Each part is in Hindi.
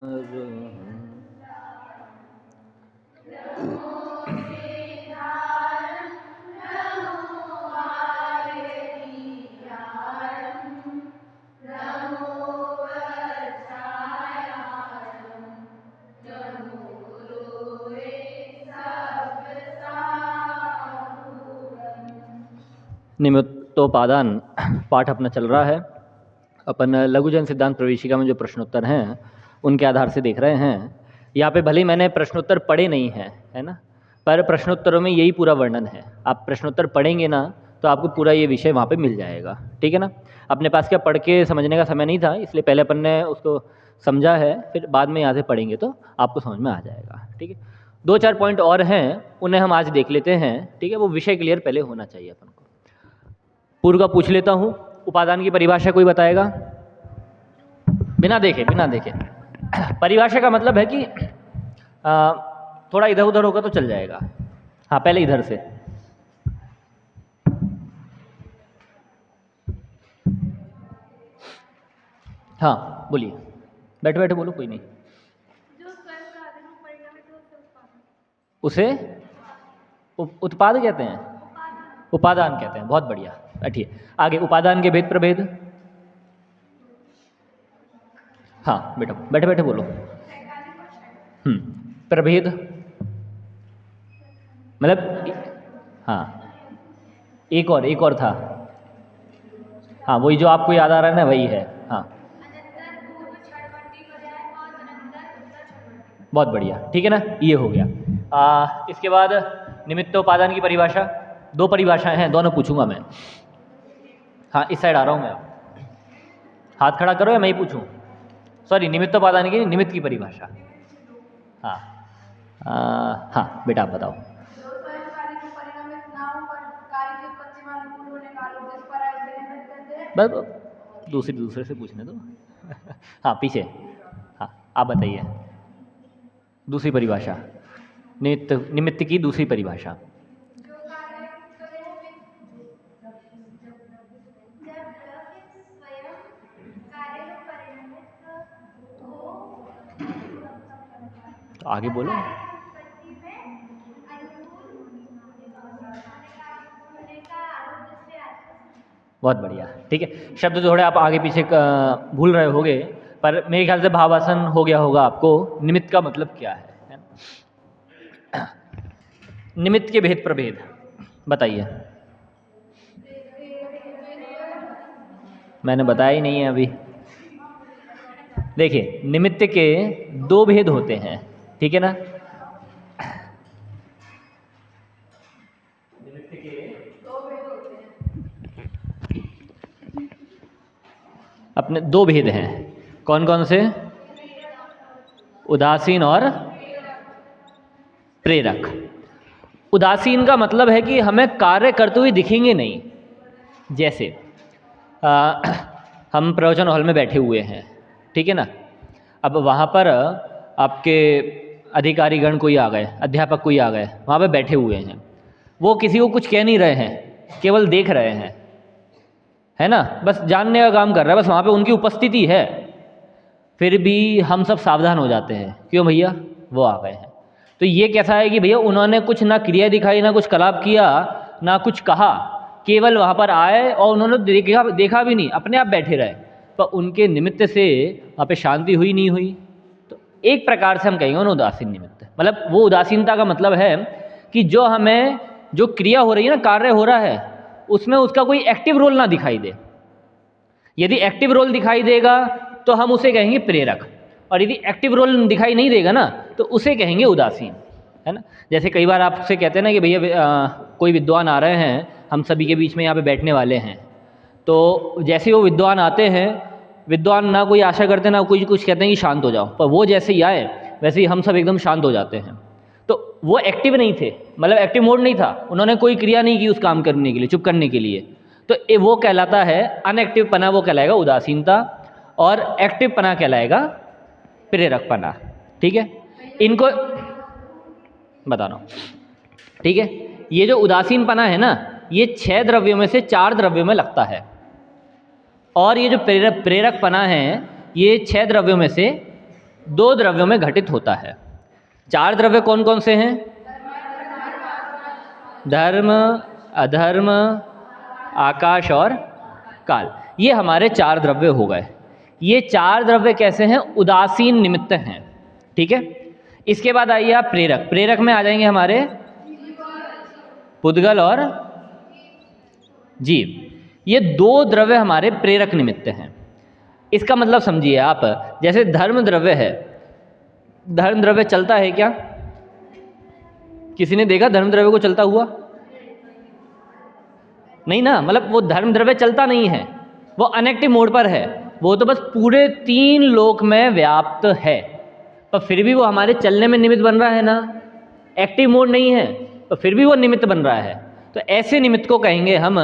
निमित्तोपादान पाठ अपना चल रहा है। अपन लघुजन सिद्धांत प्रवेशिका में जो प्रश्नोत्तर हैं उनके आधार से देख रहे हैं। यहाँ पे भले ही मैंने प्रश्नोत्तर पढ़े नहीं हैं, है ना, पर प्रश्नोत्तरों में यही पूरा वर्णन है। आप प्रश्नोत्तर पढ़ेंगे ना तो आपको पूरा ये विषय वहाँ पे मिल जाएगा, ठीक है ना। अपने पास क्या पढ़ के समझने का समय नहीं था, इसलिए पहले अपन ने उसको समझा है, फिर बाद में यहाँ से पढ़ेंगे तो आपको समझ में आ जाएगा, ठीक है। 2-4 पॉइंट और हैं, उन्हें हम आज देख लेते हैं, ठीक है। वो विषय क्लियर पहले होना चाहिए अपन को। पूर्व का पूछ लेता हूँ, उपादान की परिभाषा कोई बताएगा? बिना देखे परिभाषा का मतलब है कि थोड़ा इधर उधर होगा तो चल जाएगा। हाँ, पहले इधर से। हाँ बोलिए, बैठे बैठे बोलो, कोई नहीं। उसे उत्पाद कहते हैं, उपादान कहते हैं। बहुत बढ़िया, बैठिए। आगे, उपादान के भेद प्रभेद। हाँ बेटा, बैठे बैठे बोलो। प्रभेद मतलब, हाँ एक और था। हाँ वही जो आपको याद आ रहा है ना, वही है। हाँ बहुत बढ़िया, ठीक है ना, ये हो गया। इसके बाद निमित्तोपादान की परिभाषा, 2 परिभाषाएं हैं, दोनों पूछूंगा मैं। हाँ इस साइड आ रहा हूँ मैं, हाथ खड़ा करो या मैं ही पूछूं? सॉरी, निमित्तोपादान की, निमित्त की परिभाषा। हाँ हाँ बेटा आप बताओ। बस दूसरे से पूछने दो। हाँ पीछे, हाँ आप बताइए दूसरी परिभाषा, निमित्त की दूसरी परिभाषा। तो आगे बोलो। बहुत बढ़िया, ठीक है। शब्द थोड़े आप आगे पीछे भूल रहे होगे, पर मेरे ख्याल से भावासन हो गया होगा आपको निमित्त का मतलब क्या है ना? निमित्त के भेद प्रभेद बताइए। मैंने बताया ही नहीं है अभी। देखिए, निमित्त के 2 भेद होते हैं, ठीक है ना। निमित्त के 2 भेद होते हैं, अपने 2 भेद हैं। कौन कौन से? उदासीन और प्रेरक। उदासीन का मतलब है कि हमें कार्य करते हुए दिखेंगे नहीं। जैसे हम प्रवचन हॉल में बैठे हुए हैं, ठीक है ना। अब वहाँ पर आपके अधिकारीगण कोई आ गए, अध्यापक कोई आ गए, वहाँ पे बैठे हुए हैं, वो किसी को कुछ कह नहीं रहे हैं, केवल देख रहे हैं, है ना, बस जानने का काम कर रहा है, बस वहाँ पे उनकी उपस्थिति है। फिर भी हम सब सावधान हो जाते हैं, क्यों भैया वो आ गए हैं। तो ये कैसा है कि भैया उन्होंने कुछ ना क्रिया दिखाई, ना कुछ कलाप किया, ना कुछ कहा, केवल वहाँ पर आए और उन्होंने देखा भी नहीं, अपने आप बैठे रहे, पर उनके निमित्त से वहाँ पे शांति हुई नहीं हुई। तो एक प्रकार से हम कहेंगे उन्हें उदासीन निमित्त। मतलब वो उदासीनता का मतलब है कि जो हमें जो क्रिया हो रही है ना, कार्य हो रहा है, उसमें उसका कोई एक्टिव रोल ना दिखाई दे। यदि एक्टिव रोल दिखाई देगा तो हम उसे कहेंगे प्रेरक, और यदि एक्टिव रोल दिखाई नहीं देगा ना तो उसे कहेंगे उदासीन, है ना। जैसे कई बार आपसे कहते हैं ना कि भैया कोई विद्वान आ रहे हैं, हम सभी के बीच में यहाँ पे बैठने वाले हैं, तो जैसे वो विद्वान आते हैं, विद्वान ना कोई आशा करते ना कोई कुछ कहते हैं कि शांत हो जाओ, पर वो जैसे ही आए वैसे ही हम सब एकदम शांत हो जाते हैं। तो वो एक्टिव नहीं थे, मतलब एक्टिव मोड नहीं था, उन्होंने कोई क्रिया नहीं की उस काम करने के लिए, चुप करने के लिए। तो वो कहलाता है अनएक्टिव पना, वो कहलाएगा उदासीनता, और एक्टिव पना कहलाएगा प्रेरकपना, ठीक है। इनको बता रहा हूँ, ठीक है। ये जो उदासीन पना है ना, ये 6 द्रव्यों में से 4 द्रव्यों में लगता है, और ये जो प्रेरक पना है ये 6 द्रव्यों में से दो द्रव्यों में घटित होता है। चार द्रव्य कौन कौन से हैं? धर्म, अधर्म, आकाश और काल। ये हमारे चार द्रव्य हो गए। ये चार द्रव्य कैसे हैं? उदासीन निमित्त हैं। ठीक है। इसके बाद आइए आप प्रेरक। प्रेरक में आ जाएंगे हमारे पुद्गल और जीव। ये दो द्रव्य हमारे प्रेरक निमित्त हैं। इसका मतलब समझिए आप, जैसे धर्म द्रव्य है, धर्म द्रव्य चलता है क्या? किसी ने देखा धर्म द्रव्य को चलता हुआ? नहीं ना, मतलब वो धर्म द्रव्य चलता नहीं है, वो अनएक्टिव मोड पर है। वो तो बस पूरे तीन लोक में व्याप्त है, पर फिर भी वो हमारे चलने में निमित्त बन रहा है ना। एक्टिव मोड नहीं है तो फिर भी वो निमित्त बन रहा है। तो ऐसे निमित्त को कहेंगे हम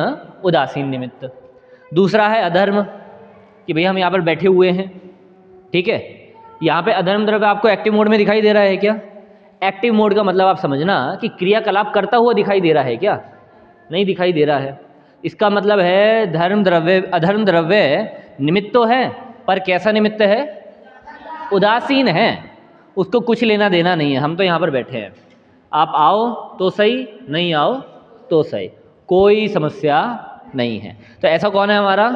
उदासीन निमित्त। दूसरा है अधर्म, कि भाई हम यहाँ पर बैठे हुए हैं, ठीक है, यहाँ पे अधर्म द्रव्य आपको एक्टिव मोड में दिखाई दे रहा है क्या? एक्टिव मोड का मतलब आप समझना कि क्रियाकलाप करता हुआ दिखाई दे रहा है क्या? नहीं दिखाई दे रहा है। इसका मतलब है धर्म द्रव्य, अधर्म द्रव्य निमित्त तो है, पर कैसा निमित्त है? उदासीन है, उसको कुछ लेना देना नहीं है। हम तो यहाँ पर बैठे हैं, आप आओ तो सही, नहीं आओ तो सही, कोई समस्या नहीं है। तो ऐसा कौन है हमारा?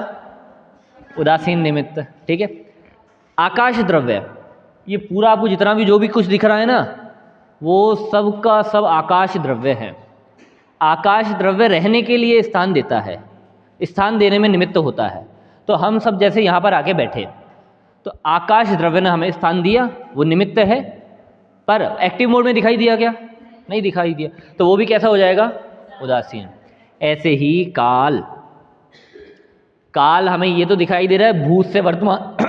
उदासीन निमित्त। ठीक है। आकाश द्रव्य, ये पूरा आपको जितना भी जो भी कुछ दिख रहा है ना, वो सब का सब आकाश द्रव्य है। आकाश द्रव्य रहने के लिए स्थान देता है, स्थान देने में निमित्त होता है। तो हम सब जैसे यहाँ पर आके बैठे, तो आकाश द्रव्य ने हमें स्थान दिया, वो निमित्त है, पर एक्टिव मोड में दिखाई दिया क्या? नहीं दिखाई दिया। तो वो भी कैसा हो जाएगा? उदासीन। ऐसे ही काल, काल हमें ये तो दिखाई दे रहा है भूत से वर्तमान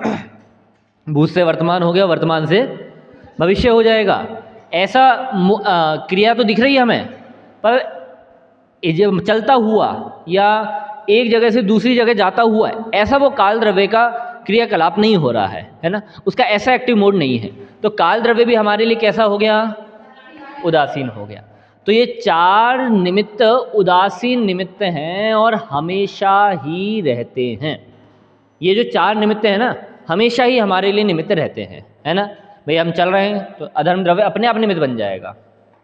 भूत से वर्तमान हो गया, वर्तमान से भविष्य हो जाएगा, ऐसा क्रिया तो दिख रही है हमें, पर ये जब चलता हुआ या एक जगह से दूसरी जगह जाता हुआ है, ऐसा वो काल द्रव्य का क्रियाकलाप नहीं हो रहा है ना, उसका ऐसा एक्टिव मोड नहीं है। तो काल द्रव्य भी हमारे लिए कैसा हो गया? उदासीन हो गया। तो ये चार निमित्त उदासीन निमित्त हैं और हमेशा ही रहते हैं। ये जो चार निमित्त हैं ना, हमेशा ही हमारे लिए निमित्त रहते हैं, है ना। भाई हम चल रहे हैं तो अधर्म द्रव्य अपने आप निमित्त बन जाएगा,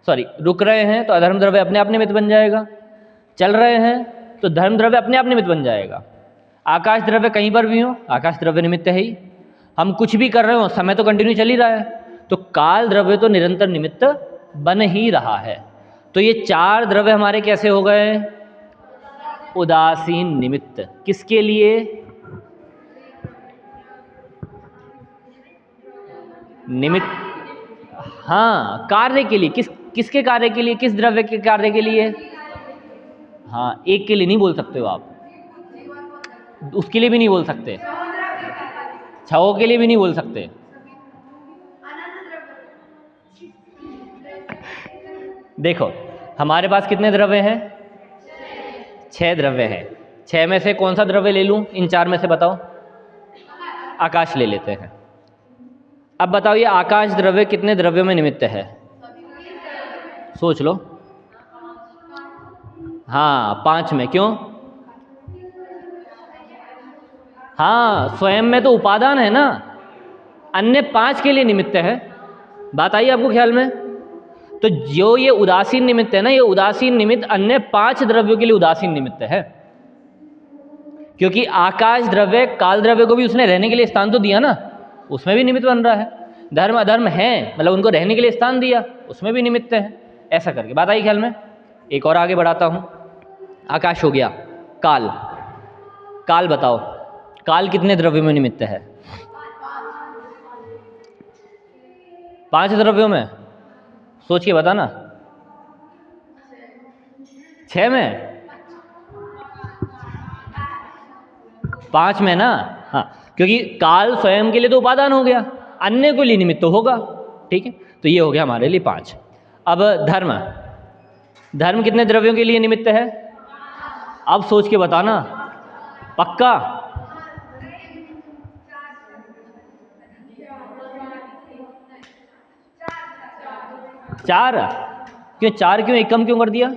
सॉरी रुक रहे हैं तो अधर्म द्रव्य अपने आप निमित्त बन जाएगा, चल रहे हैं तो धर्म द्रव्य अपने आप निमित्त बन जाएगा। आकाश द्रव्य कहीं पर भी हो, आकाश द्रव्य निमित्त है ही। हम कुछ भी कर रहे हो, समय तो कंटिन्यू चल ही रहा है, तो काल द्रव्य तो निरंतर निमित्त बन ही रहा है। तो ये चार द्रव्य हमारे कैसे हो गए? उदासीन निमित्त। किसके लिए? निमित्त, हाँ, कार्य के लिए। किसके कार्य के लिए? किस द्रव्य के कार्य के लिए? हाँ, एक के लिए नहीं बोल सकते हो आप, उसके लिए भी नहीं बोल सकते, छहों के लिए भी नहीं बोल सकते। देखो हमारे पास कितने द्रव्य हैं? 6 द्रव्य हैं। 6 में से कौन सा द्रव्य ले लूं? इन 4 में से बताओ। आकाश ले लेते हैं। अब बताओ ये आकाश द्रव्य कितने द्रव्यों में निमित्त है? सोच लो। हाँ, 5 में। क्यों? हाँ, स्वयं में तो उपादान है ना, अन्य 5 के लिए निमित्त है। बात आई आपको ख्याल में? तो जो ये उदासीन निमित्त है ना, ये उदासीन निमित्त अन्य 5 द्रव्यों के लिए उदासीन निमित्त है, क्योंकि आकाश द्रव्य काल द्रव्य को भी उसने रहने के लिए स्थान तो दिया ना, उसमें भी निमित्त बन रहा है। धर्म अधर्म है, मतलब उनको रहने के लिए स्थान दिया, उसमें भी निमित्त है। ऐसा करके बात आई ख्याल में? एक और आगे बढ़ाता हूं। आकाश हो गया, काल। काल बताओ, काल कितने द्रव्यों में निमित्त है? 5 द्रव्यों में। सोच के बताना। 6 में? 5 में ना। हाँ, क्योंकि काल स्वयं के लिए तो उपादान हो गया, अन्य को लिए निमित्त तो होगा। ठीक है, तो ये हो गया हमारे लिए 5। अब धर्म, धर्म कितने द्रव्यों के लिए निमित्त है? अब सोच के बताना, पक्का? 4? क्यों 4? क्यों एक कम क्यों कर दिया?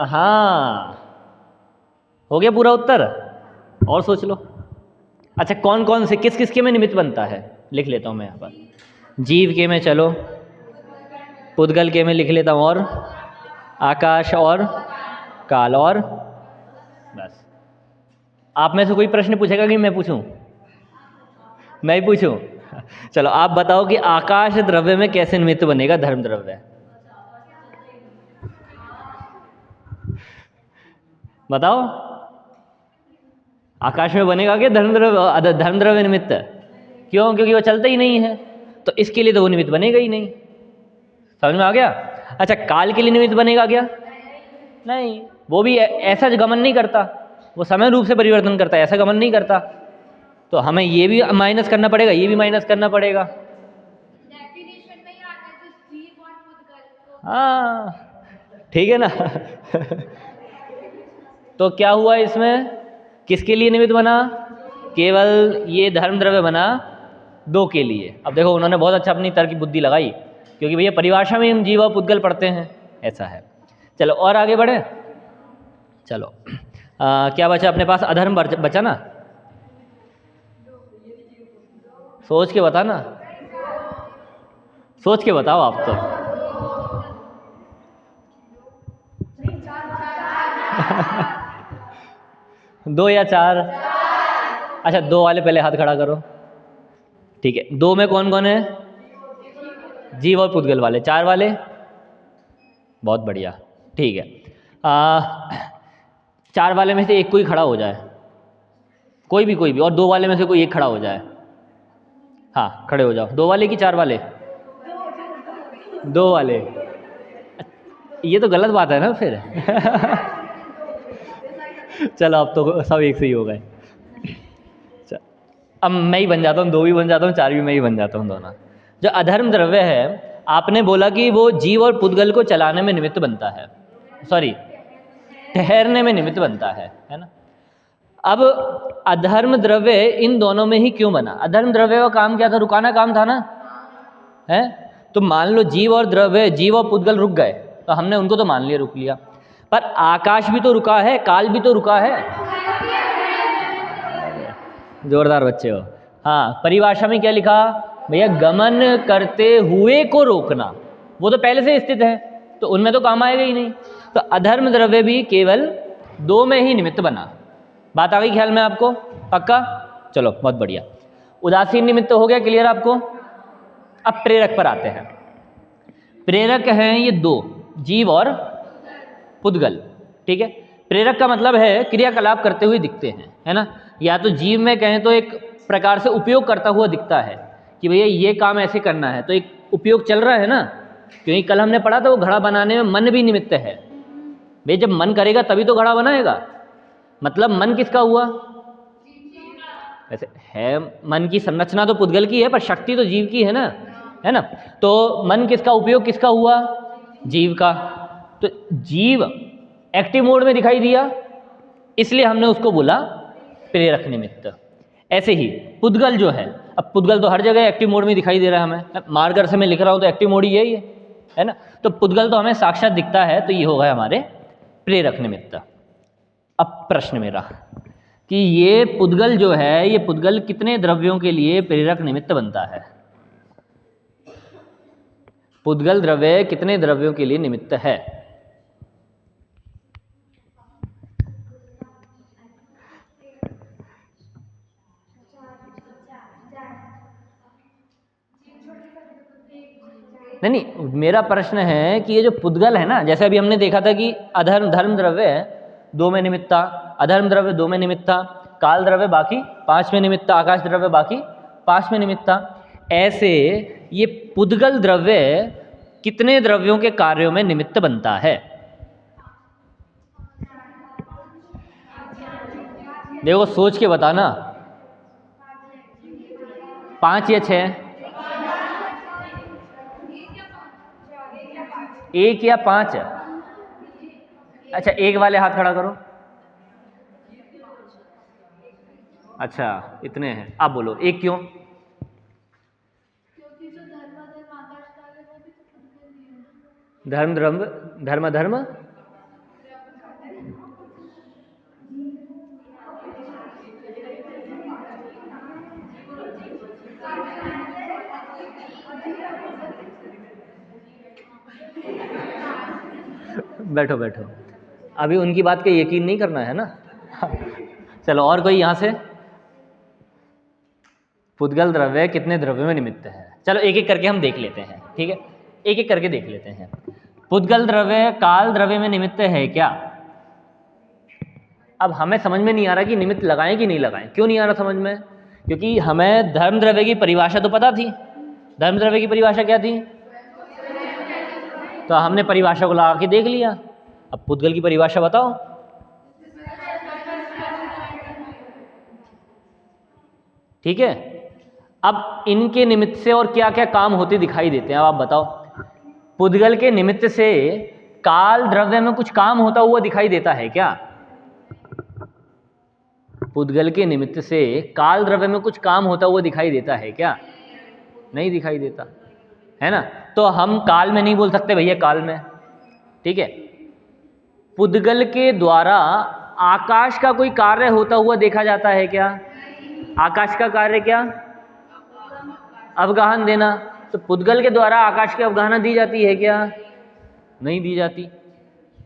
हाँ, हो गया पूरा उत्तर। और सोच लो। अच्छा, कौन कौन से किस किस के में निमित्त बनता है? लिख लेता हूँ मैं यहाँ पर। जीव के में चलो, पुद्गल के में लिख लेता हूँ, और आकाश और काल, और बस। आप में से कोई प्रश्न पूछेगा कि मैं पूछूं? मैं ही पूछूं? चलो आप बताओ कि आकाश द्रव्य में कैसे निमित्त बनेगा धर्म द्रव्य? बताओ। आकाश में बनेगा क्या धर्म द्रव्य निमित्त? क्यों? क्योंकि वो चलता ही नहीं है, तो इसके लिए तो वो निमित्त बनेगा ही नहीं। समझ में आ गया? अच्छा, काल के लिए निमित्त बनेगा क्या? नहीं, वो भी ऐसा गमन नहीं करता, वो समय रूप से परिवर्तन करता है, ऐसा गमन नहीं करता। तो हमें ये भी माइनस करना पड़ेगा, ये भी माइनस करना पड़ेगा। डेफिनेशन में ही आता है जो जीव और पुद्गल। हाँ ठीक है ना। तो क्या हुआ इसमें? किसके लिए निमित्त बना? केवल ये धर्म द्रव्य बना दो के लिए। अब देखो उन्होंने बहुत अच्छा अपनी तर्क की बुद्धि लगाई, क्योंकि भैया परिभाषा में हम जीव और पुद्गल पढ़ते हैं, ऐसा है। चलो और आगे बढ़े। चलो क्या बचा अपने पास? अधर्म बचा ना? सोच के बता ना, सोच के बताओ आप तो। दो या चार? अच्छा, दो वाले पहले हाथ खड़ा करो। ठीक है, दो में कौन कौन है? जीव और पुद्गल वाले। चार वाले? बहुत बढ़िया, ठीक है। चार वाले में से एक कोई खड़ा हो जाए, कोई भी, और दो वाले में से कोई एक खड़ा हो जाए। हाँ खड़े हो जाओ। दो वाले कि चार वाले? दो वाले। ये तो गलत बात है ना फिर। चलो अब तो सब एक से ही हो गए। अब मैं ही बन जाता हूँ, दो भी बन जाता हूँ, चार भी मैं ही बन जाता हूँ, दोनों। जो अधर्म द्रव्य है, आपने बोला कि वो जीव और पुद्गल को चलाने में निमित्त बनता है, सॉरी ठहरने में निमित्त बनता है ना। अब अधर्म द्रव्य इन दोनों में ही क्यों बना? अधर्म द्रव्य का काम क्या था? रुकाना काम था ना, है? तो मान लो जीव और द्रव्य, जीव और पुद्गल रुक गए, तो हमने उनको तो मान लिया, रुक लिया, पर आकाश भी तो रुका है, काल भी तो रुका है। जोरदार बच्चे हो। हाँ, परिभाषा में क्या लिखा भैया? गमन करते हुए को रोकना। वो तो पहले से स्थित है, तो उनमें तो काम आएगा ही नहीं। तो अधर्म द्रव्य भी केवल दो में ही निमित्त बना। बात आ गई ख्याल में आपको? पक्का? चलो बहुत बढ़िया। उदासीन निमित्त हो गया क्लियर आपको? अब प्रेरक पर आते हैं। प्रेरक हैं ये दो, जीव और पुद्गल, ठीक है। प्रेरक का मतलब है क्रियाकलाप करते हुए दिखते हैं, है ना। या तो जीव में कहें तो एक प्रकार से उपयोग करता हुआ दिखता है कि भैया ये काम ऐसे करना है, तो एक उपयोग चल रहा है ना। क्योंकि कल हमने पढ़ा था वो घड़ा बनाने में मन भी निमित्त है। भाई जब मन करेगा तभी तो घड़ा बनाएगा, मतलब मन किसका हुआ? वैसे है मन की संरचना तो पुद्गल की है, पर शक्ति तो जीव की है ना। तो मन किसका, उपयोग किसका हुआ? जीव का। तो जीव एक्टिव मोड में दिखाई दिया, इसलिए हमने उसको बोला प्रेरक निमित्त। ऐसे ही पुद्गल जो है, अब पुद्गल तो हर जगह एक्टिव मोड में दिखाई दे रहा है हमें, मार्कर से मैं लिख रहा हूँ तो एक्टिव मोड ही है ना। तो पुद्गल तो हमें साक्षात दिखता है, तो ये होगा हमारे प्रेरक निमित्त। अब प्रश्न मेरा कि ये पुद्गल जो है, ये पुद्गल कितने द्रव्यों के लिए प्रेरक निमित्त बनता है? पुद्गल द्रव्य कितने द्रव्यों के लिए निमित्त है? नहीं, मेरा प्रश्न है कि ये जो पुद्गल है ना, जैसे अभी हमने देखा था कि अधर्म धर्म द्रव्य दो में निमित्त था, अधर्म द्रव्य दो में निमित्त था, काल द्रव्य बाकी पांच में निमित्त था, आकाश द्रव्य बाकी पांच में निमित्त था। ऐसे ये पुद्गल द्रव्य कितने द्रव्यों के कार्यों में निमित्त बनता है? देखो सोच के बताना, पांच या छह? एक या पांच? अच्छा, एक वाले हाथ खड़ा करो। अच्छा इतने हैं, आप बोलो एक क्यों? क्योंकि जो धर्म आकाश काल है वो भी तो पुद्गल ही है। धर्म धर्म धर्म धर्म बैठो बैठो, अभी उनकी बात का यकीन नहीं करना है ना। चलो और कोई यहाँ से। पुद्गल द्रव्य कितने द्रव्य में निमित्त है? चलो एक एक करके हम देख लेते हैं, ठीक है, एक एक करके देख लेते हैं। पुद्गल द्रव्य काल द्रव्य में निमित्त है क्या? अब हमें समझ में नहीं आ रहा कि निमित्त लगाएं कि नहीं लगाएं। क्यों नहीं आ रहा समझ में? क्योंकि हमें धर्म द्रव्य की परिभाषा तो पता थी। धर्म द्रव्य की परिभाषा क्या थी? तो हमने परिभाषा को लगा के देख लिया। अब पुद्गल की परिभाषा बताओ। ठीक है, अब इनके निमित्त से और क्या क्या काम होते दिखाई देते हैं, अब आप बताओ। पुद्गल के निमित्त से काल द्रव्य में कुछ काम होता हुआ दिखाई देता है क्या? पुद्गल के निमित्त से काल द्रव्य में कुछ काम होता हुआ दिखाई देता है क्या? नहीं दिखाई देता है ना। तो हम काल में नहीं बोल सकते भैया, काल में, ठीक है। पुद्गल के द्वारा आकाश का कोई कार्य होता हुआ देखा जाता है क्या? आकाश का कार्य क्या? अवगाहन देना। तो पुद्गल के द्वारा आकाश की अवगाहना दी जाती है क्या? नहीं दी जाती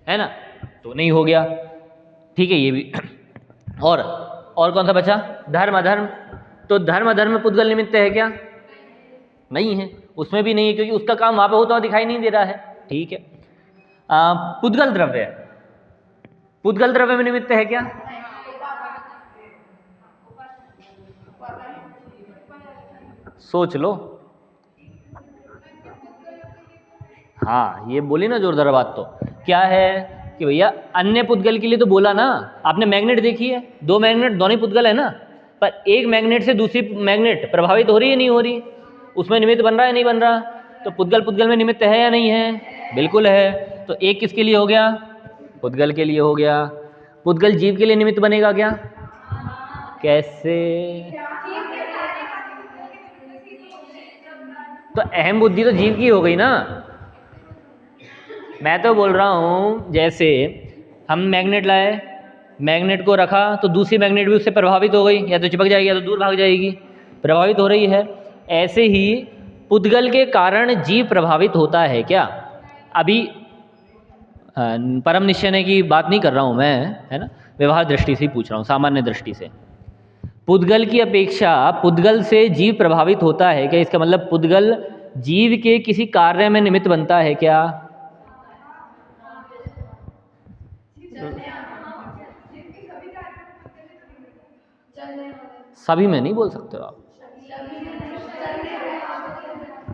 है ना, तो नहीं हो गया, ठीक है ये भी। और कौन सा बचा? धर्म अधर्म। तो धर्म अधर्म में पुद्गल निमित्त है क्या? नहीं है, उसमें भी नहीं है, क्योंकि उसका काम वहां पे होता हुआ दिखाई नहीं दे रहा है, ठीक है। पुद्गल द्रव्य, पुद्गल द्रव्य में निमित्त है क्या? सोच लो। हाँ ये बोली ना जोरदार बात, तो क्या है कि भैया अन्य पुद्गल के लिए तो बोला ना आपने। मैग्नेट देखी है, दो मैग्नेट दोनों ही पुद्गल है ना, पर एक मैग्नेट से दूसरी मैग्नेट प्रभावित हो रही है नहीं हो रही, उसमें निमित्त बन रहा है नहीं बन रहा। तो पुद्गल पुद्गल में निमित्त है या नहीं है? बिल्कुल है। तो एक किसके लिए हो गया? पुद्गल के लिए हो गया। पुद्गल जीव के लिए निमित्त बनेगा क्या? कैसे? तो अहम बुद्धि तो जीव की हो गई ना। मैं तो बोल रहा हूँ जैसे हम मैग्नेट लाए, मैग्नेट को रखा तो दूसरी मैग्नेट भी उससे प्रभावित हो गई, या तो चिपक जाएगी या तो दूर भाग जाएगी, प्रभावित हो रही है। ऐसे ही पुद्गल के कारण जीव प्रभावित होता है क्या? अभी परम निश्चय की बात नहीं कर रहा हूँ मैं, है ना, व्यवहार दृष्टि से ही पूछ रहा हूँ, सामान्य दृष्टि से। पुद्गल की अपेक्षा पुद्गल से जीव प्रभावित होता है क्या? इसका मतलब पुद्गल जीव के किसी कार्य में निमित्त बनता है क्या? सभी में नहीं बोल सकते हो आप।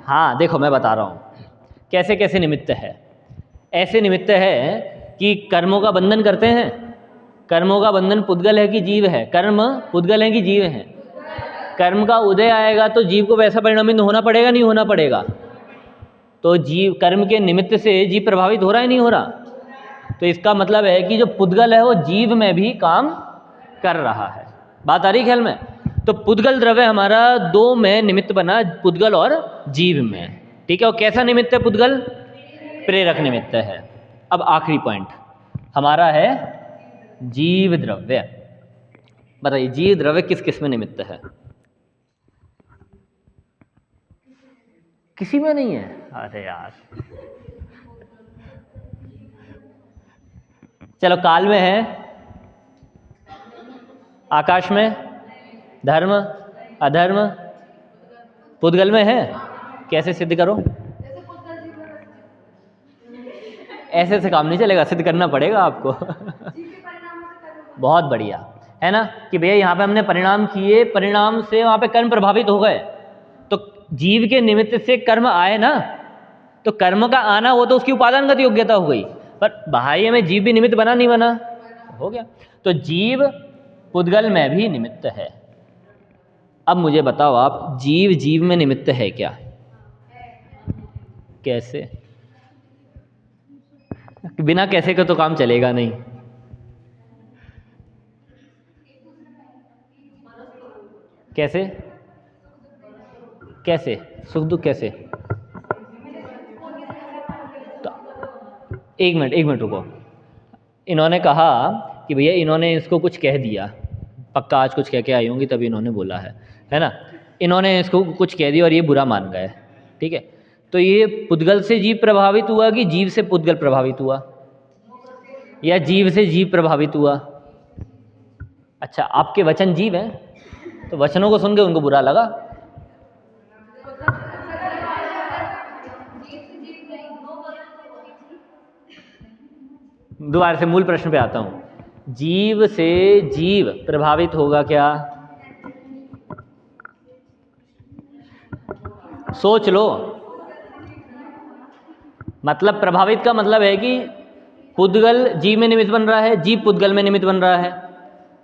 हाँ देखो मैं बता रहा हूँ कैसे कैसे निमित्त है। ऐसे निमित्त है कि कर्मों का बंधन करते हैं। कर्मों का बंधन पुद्गल है कि जीव है? कर्म पुद्गल है कि जीव है? कर्म का उदय आएगा तो जीव को वैसा परिणामित होना पड़ेगा नहीं होना पड़ेगा? तो जीव कर्म के निमित्त से जीव प्रभावित हो रहा है नहीं हो रहा? तो इसका मतलब है कि जो पुद्गल है वो जीव में भी काम कर रहा है। बात आ रही ख्याल में? तो पुद्गल द्रव्य हमारा दो में निमित्त बना, पुद्गल और जीव में, ठीक है। और कैसा निमित्त है पुद्गल? प्रेरक निमित्त है। अब आखिरी पॉइंट हमारा है जीव द्रव्य। बताइए जीव द्रव्य किस किस में निमित्त है? किसी में नहीं है? अरे यार, चलो काल में है, आकाश में, धर्म अधर्म, पुद्गल में है। कैसे सिद्ध करो? ऐसे से काम नहीं चलेगा, सिद्ध करना पड़ेगा आपको। बहुत बढ़िया है ना कि भैया यहाँ पे हमने परिणाम किए, परिणाम से वहाँ पे कर्म प्रभावित हो गए, तो जीव के निमित्त से कर्म आए ना, तो कर्म का आना वो तो उसकी उपादानगत योग्यता हो गई, पर बाह्य में जीव भी निमित्त बना नहीं बना? हो गया। तो जीव पुद्गल में भी निमित्त है। अब मुझे बताओ आप, जीव जीव में निमित्त है क्या? कैसे? बिना कैसे का तो काम चलेगा नहीं। कैसे? कैसे सुख दुख कैसे? तो एक मिनट रुको। इन्होंने कहा कि भैया इन्होंने इसको कुछ कह दिया, पक्का आज कुछ कह के आई होंगी तभी इन्होंने बोला है ना। इन्होंने इसको कुछ कह दिया और ये बुरा मान गए, ठीक है। तो ये पुद्गल से जीव प्रभावित हुआ कि जीव से पुद्गल प्रभावित हुआ? या जीव से जीव प्रभावित हुआ? अच्छा, आपके वचन जीव हैं, तो वचनों को सुन के उनको बुरा लगा। दोबारा से मूल प्रश्न पे आता हूँ, जीव से जीव प्रभावित होगा क्या? सोच लो। मतलब प्रभावित का मतलब है कि पुद्गल जीव में निमित्त बन रहा है, जीव पुद्गल में निमित्त बन रहा है,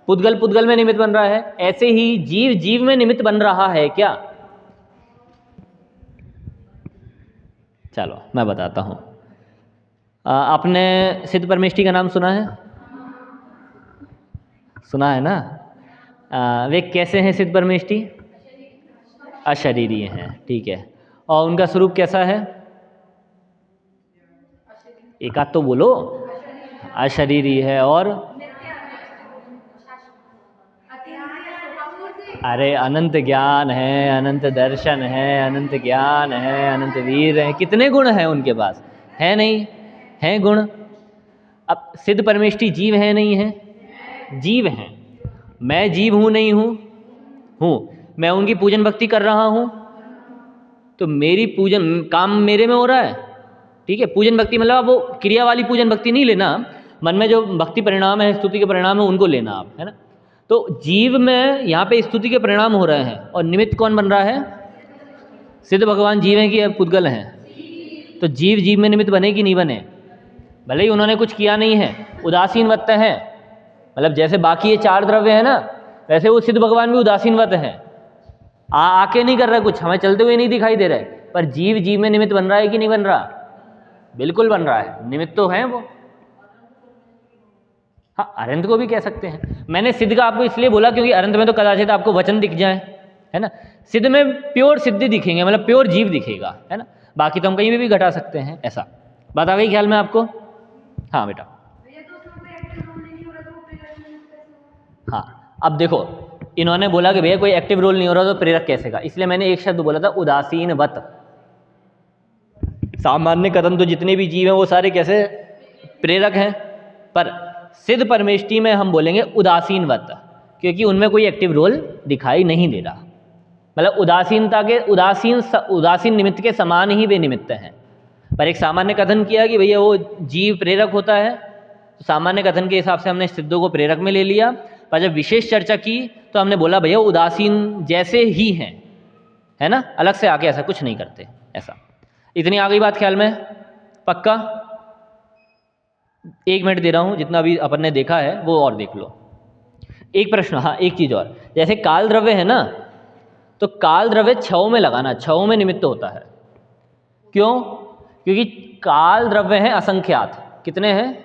पुद्गल पुद्गल में निमित्त बन रहा है, ऐसे ही जीव जीव में निमित्त बन रहा है क्या? चलो मैं बताता हूँ। आपने सिद्ध परमेष्टि का नाम सुना है? सुना है ना? वे कैसे हैं सिद्ध परमेष्टि? अशरीरीय हैं, ठीक है। और उनका स्वरूप कैसा है? एक आध तो बोलो। अशरीरी है। और अरे अनंत ज्ञान है, अनंत दर्शन है, अनंत ज्ञान है, अनंत वीर है, कितने गुण हैं उनके पास, है नहीं? हैं गुण। अब सिद्ध परमेष्टि जीव है नहीं है? जीव हैं। मैं जीव हूँ नहीं हूँ? हूँ। मैं उनकी पूजन भक्ति कर रहा हूँ, तो मेरी पूजन काम मेरे में हो रहा है, ठीक है। पूजन भक्ति मतलब आप वो क्रिया वाली पूजन भक्ति नहीं लेना, मन में जो भक्ति परिणाम है, स्तुति के परिणाम है, उनको लेना आप, है ना। तो जीव में यहाँ पे स्तुति के परिणाम हो रहे हैं, और निमित्त कौन बन रहा है? सिद्ध भगवान जीव हैं कि पुद्गल हैं? तो जीव जीव में निमित्त बने कि नहीं बने? भले ही उन्होंने कुछ किया नहीं है, उदासीनवत है। मतलब जैसे बाकी ये चार द्रव्य है ना, वैसे वो सिद्ध भगवान भी उदासीनवत है। आके नहीं कर रहा कुछ, हमें चलते हुए नहीं दिखाई दे रहे, पर जीव जीव में निमित्त बन रहा है कि नहीं बन रहा? बिल्कुल बन रहा है, निमित्त तो है वो। हाँ, अरंत को भी कह सकते हैं। मैंने सिद्ध का आपको इसलिए बोला क्योंकि अरंत में तो कदाचित आपको वचन दिख जाए, है ना। सिद्ध में प्योर सिद्धि दिखेंगे, मतलब प्योर जीव दिखेगा, है ना। बाकी तो हम कहीं भी घटा सकते हैं। ऐसा बात आ गई ख्याल में आपको? हाँ बेटा। हाँ, अब देखो, इन्होंने बोला कि भैया कोई एक्टिव रोल नहीं हो रहा तो प्रेरक कैसे का, इसलिए मैंने एक शब्द बोला था, उदासीनवत। सामान्य कथन तो जितने भी जीव हैं वो सारे कैसे? प्रेरक हैं। पर सिद्ध परमेष्टि में हम बोलेंगे उदासीनवत, क्योंकि उनमें कोई एक्टिव रोल दिखाई नहीं दे रहा। मतलब उदासीनता के उदासीन निमित्त के समान ही वे निमित्त हैं। पर एक सामान्य कथन किया कि भैया वो जीव प्रेरक होता है, तो सामान्य कथन के हिसाब से हमने सिद्धों को प्रेरक में ले लिया। पर जब विशेष चर्चा की तो हमने बोला भैया उदासीन जैसे ही हैं, है ना, अलग से आके ऐसा कुछ नहीं करते। ऐसा, इतनी आ गई बात ख्याल में? पक्का? 1 मिनट दे रहा हूँ, जितना भी अपन ने देखा है वो और देख लो। एक प्रश्न, हाँ एक चीज़ और, जैसे काल द्रव्य है ना, तो काल द्रव्य छव में लगाना, छव में निमित्त होता है। क्यों? क्योंकि काल द्रव्य हैं असंख्यात। कितने हैं?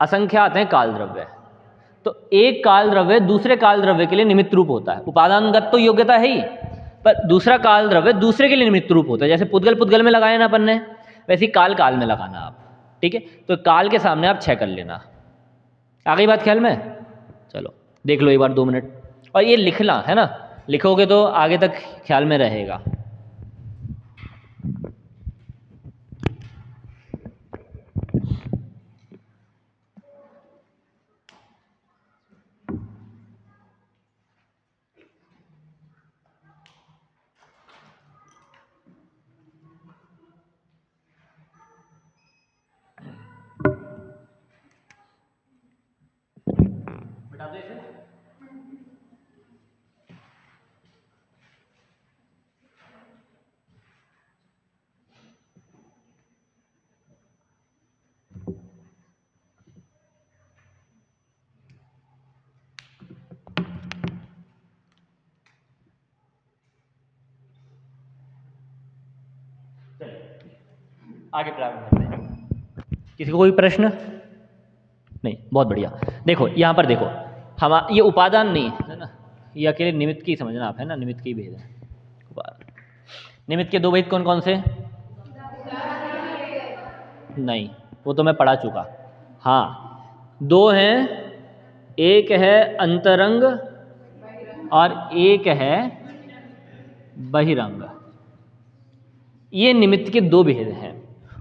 असंख्यात हैं काल द्रव्य। तो एक काल द्रव्य दूसरे काल द्रव्य के लिए निमित्त रूप होता है। उपादानगत तो योग्यता है ही, पर दूसरा काल द्रव्य दूसरे के लिए निमित्त रूप होता है। जैसे पुद्गल पुद्गल में लगाया ना अपन ने, वैसे ही काल काल में लगाना आप, ठीक है। तो काल के सामने आप 6 कर लेना। आ गई बात ख्याल में? चलो देख लो एक बार 2 मिनट, और ये लिखना है ना, लिखोगे तो आगे तक ख्याल में रहेगा। बता दो इसे। आगे प्रारंभ करते हैं। किसी को कोई प्रश्न? नहीं, बहुत बढ़िया। देखो यहाँ पर देखो, हम ये उपादान नहीं है ना, ये अकेले निमित्त की समझना आप, है ना, निमित्त की भेद है। निमित्त के 2 भेद कौन कौन से? नहीं, वो तो मैं पढ़ा चुका। हाँ, 2 हैं, एक है अंतरंग और एक है बहिरंग। ये निमित्त के 2 भेद हैं।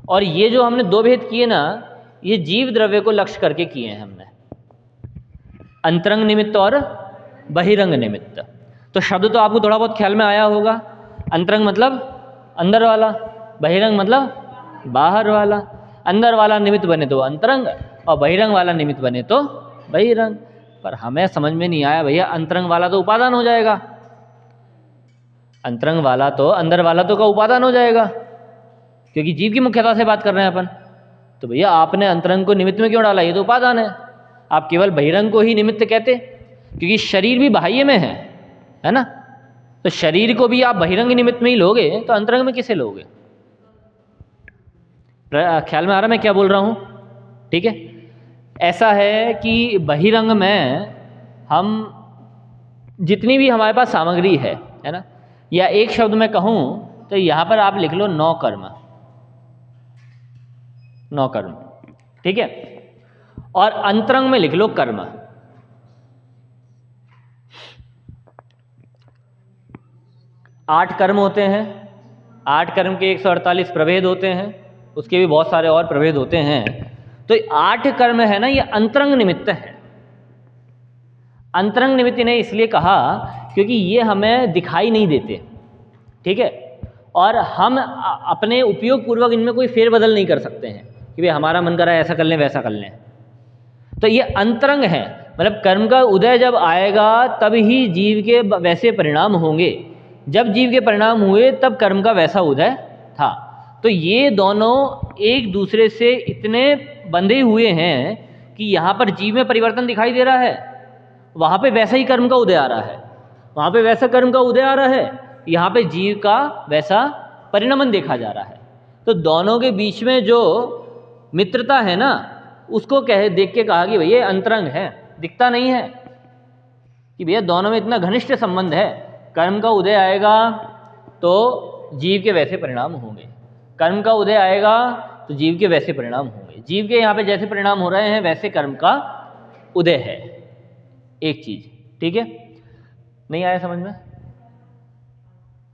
और ये जो हमने 2 भेद किए ना, ये जीव द्रव्य को लक्ष्य करके किए हैं हमने, अंतरंग निमित्त और बहिरंग निमित्त। तो शब्द तो आपको थोड़ा बहुत ख्याल में आया होगा। अंतरंग मतलब अंदर वाला, बहिरंग मतलब बाहर वाला। अंदर वाला निमित्त बने तो अंतरंग और बहिरंग वाला निमित्त बने तो बहिरंग। पर हमें समझ में नहीं आया भैया, अंतरंग वाला तो उपादान हो जाएगा, अंतरंग वाला तो अंदर वाला तो का उपादान हो जाएगा, क्योंकि जीव की मुख्यता से बात कर रहे हैं अपन। तो भैया आपने अंतरंग को निमित्त में क्यों डाला, ये तो उपादान है। आप केवल बहिरंग को ही निमित्त कहते, क्योंकि शरीर भी बाह्य में है ना। तो शरीर को भी आप बहिरंग निमित्त में ही लोगे तो अंतरंग में किसे लोगे? ख्याल में आ रहा मैं क्या बोल रहा हूँ? ठीक है। ऐसा है कि बहिरंग में हम जितनी भी हमारे पास सामग्री है ना, या एक शब्द में कहूँ तो यहाँ पर आप लिख लो 9 कर्म, 9 कर्म, ठीक है। और अंतरंग में लिख लो कर्म। 8 कर्म होते हैं, 8 कर्म के 148 प्रभेद होते हैं, उसके भी बहुत सारे और प्रभेद होते हैं। तो 8 कर्म है ना, ये अंतरंग निमित्त है। अंतरंग निमित्त ने इसलिए कहा क्योंकि ये हमें दिखाई नहीं देते, ठीक है। और हम अपने उपयोग पूर्वक इनमें कोई फेरबदल नहीं कर सकते हैं कि भाई हमारा मन कर रहा है ऐसा कर लें वैसा कर लें। तो ये अंतरंग है, मतलब कर्म का उदय जब आएगा तब ही जीव के वैसे परिणाम होंगे। जब जीव के परिणाम हुए तब कर्म का वैसा उदय था। तो ये दोनों एक दूसरे से इतने बंधे हुए हैं कि यहाँ पर जीव में परिवर्तन दिखाई दे रहा है, वहाँ पे वैसा ही कर्म का उदय आ रहा है, वहाँ पे वैसा कर्म का उदय आ रहा है, यहाँ पे जीव का वैसा परिणमन देखा जा रहा है। तो दोनों के बीच में जो मित्रता है ना, उसको देख के कहा कि भैया अंतरंग है, दिखता नहीं है कि भैया दोनों में इतना घनिष्ठ संबंध है। कर्म का उदय आएगा तो जीव के वैसे परिणाम होंगे, कर्म का उदय आएगा तो जीव के वैसे परिणाम होंगे। जीव के यहाँ पे जैसे परिणाम हो रहे हैं वैसे कर्म का उदय है, एक चीज, ठीक है। नहीं आया समझ में?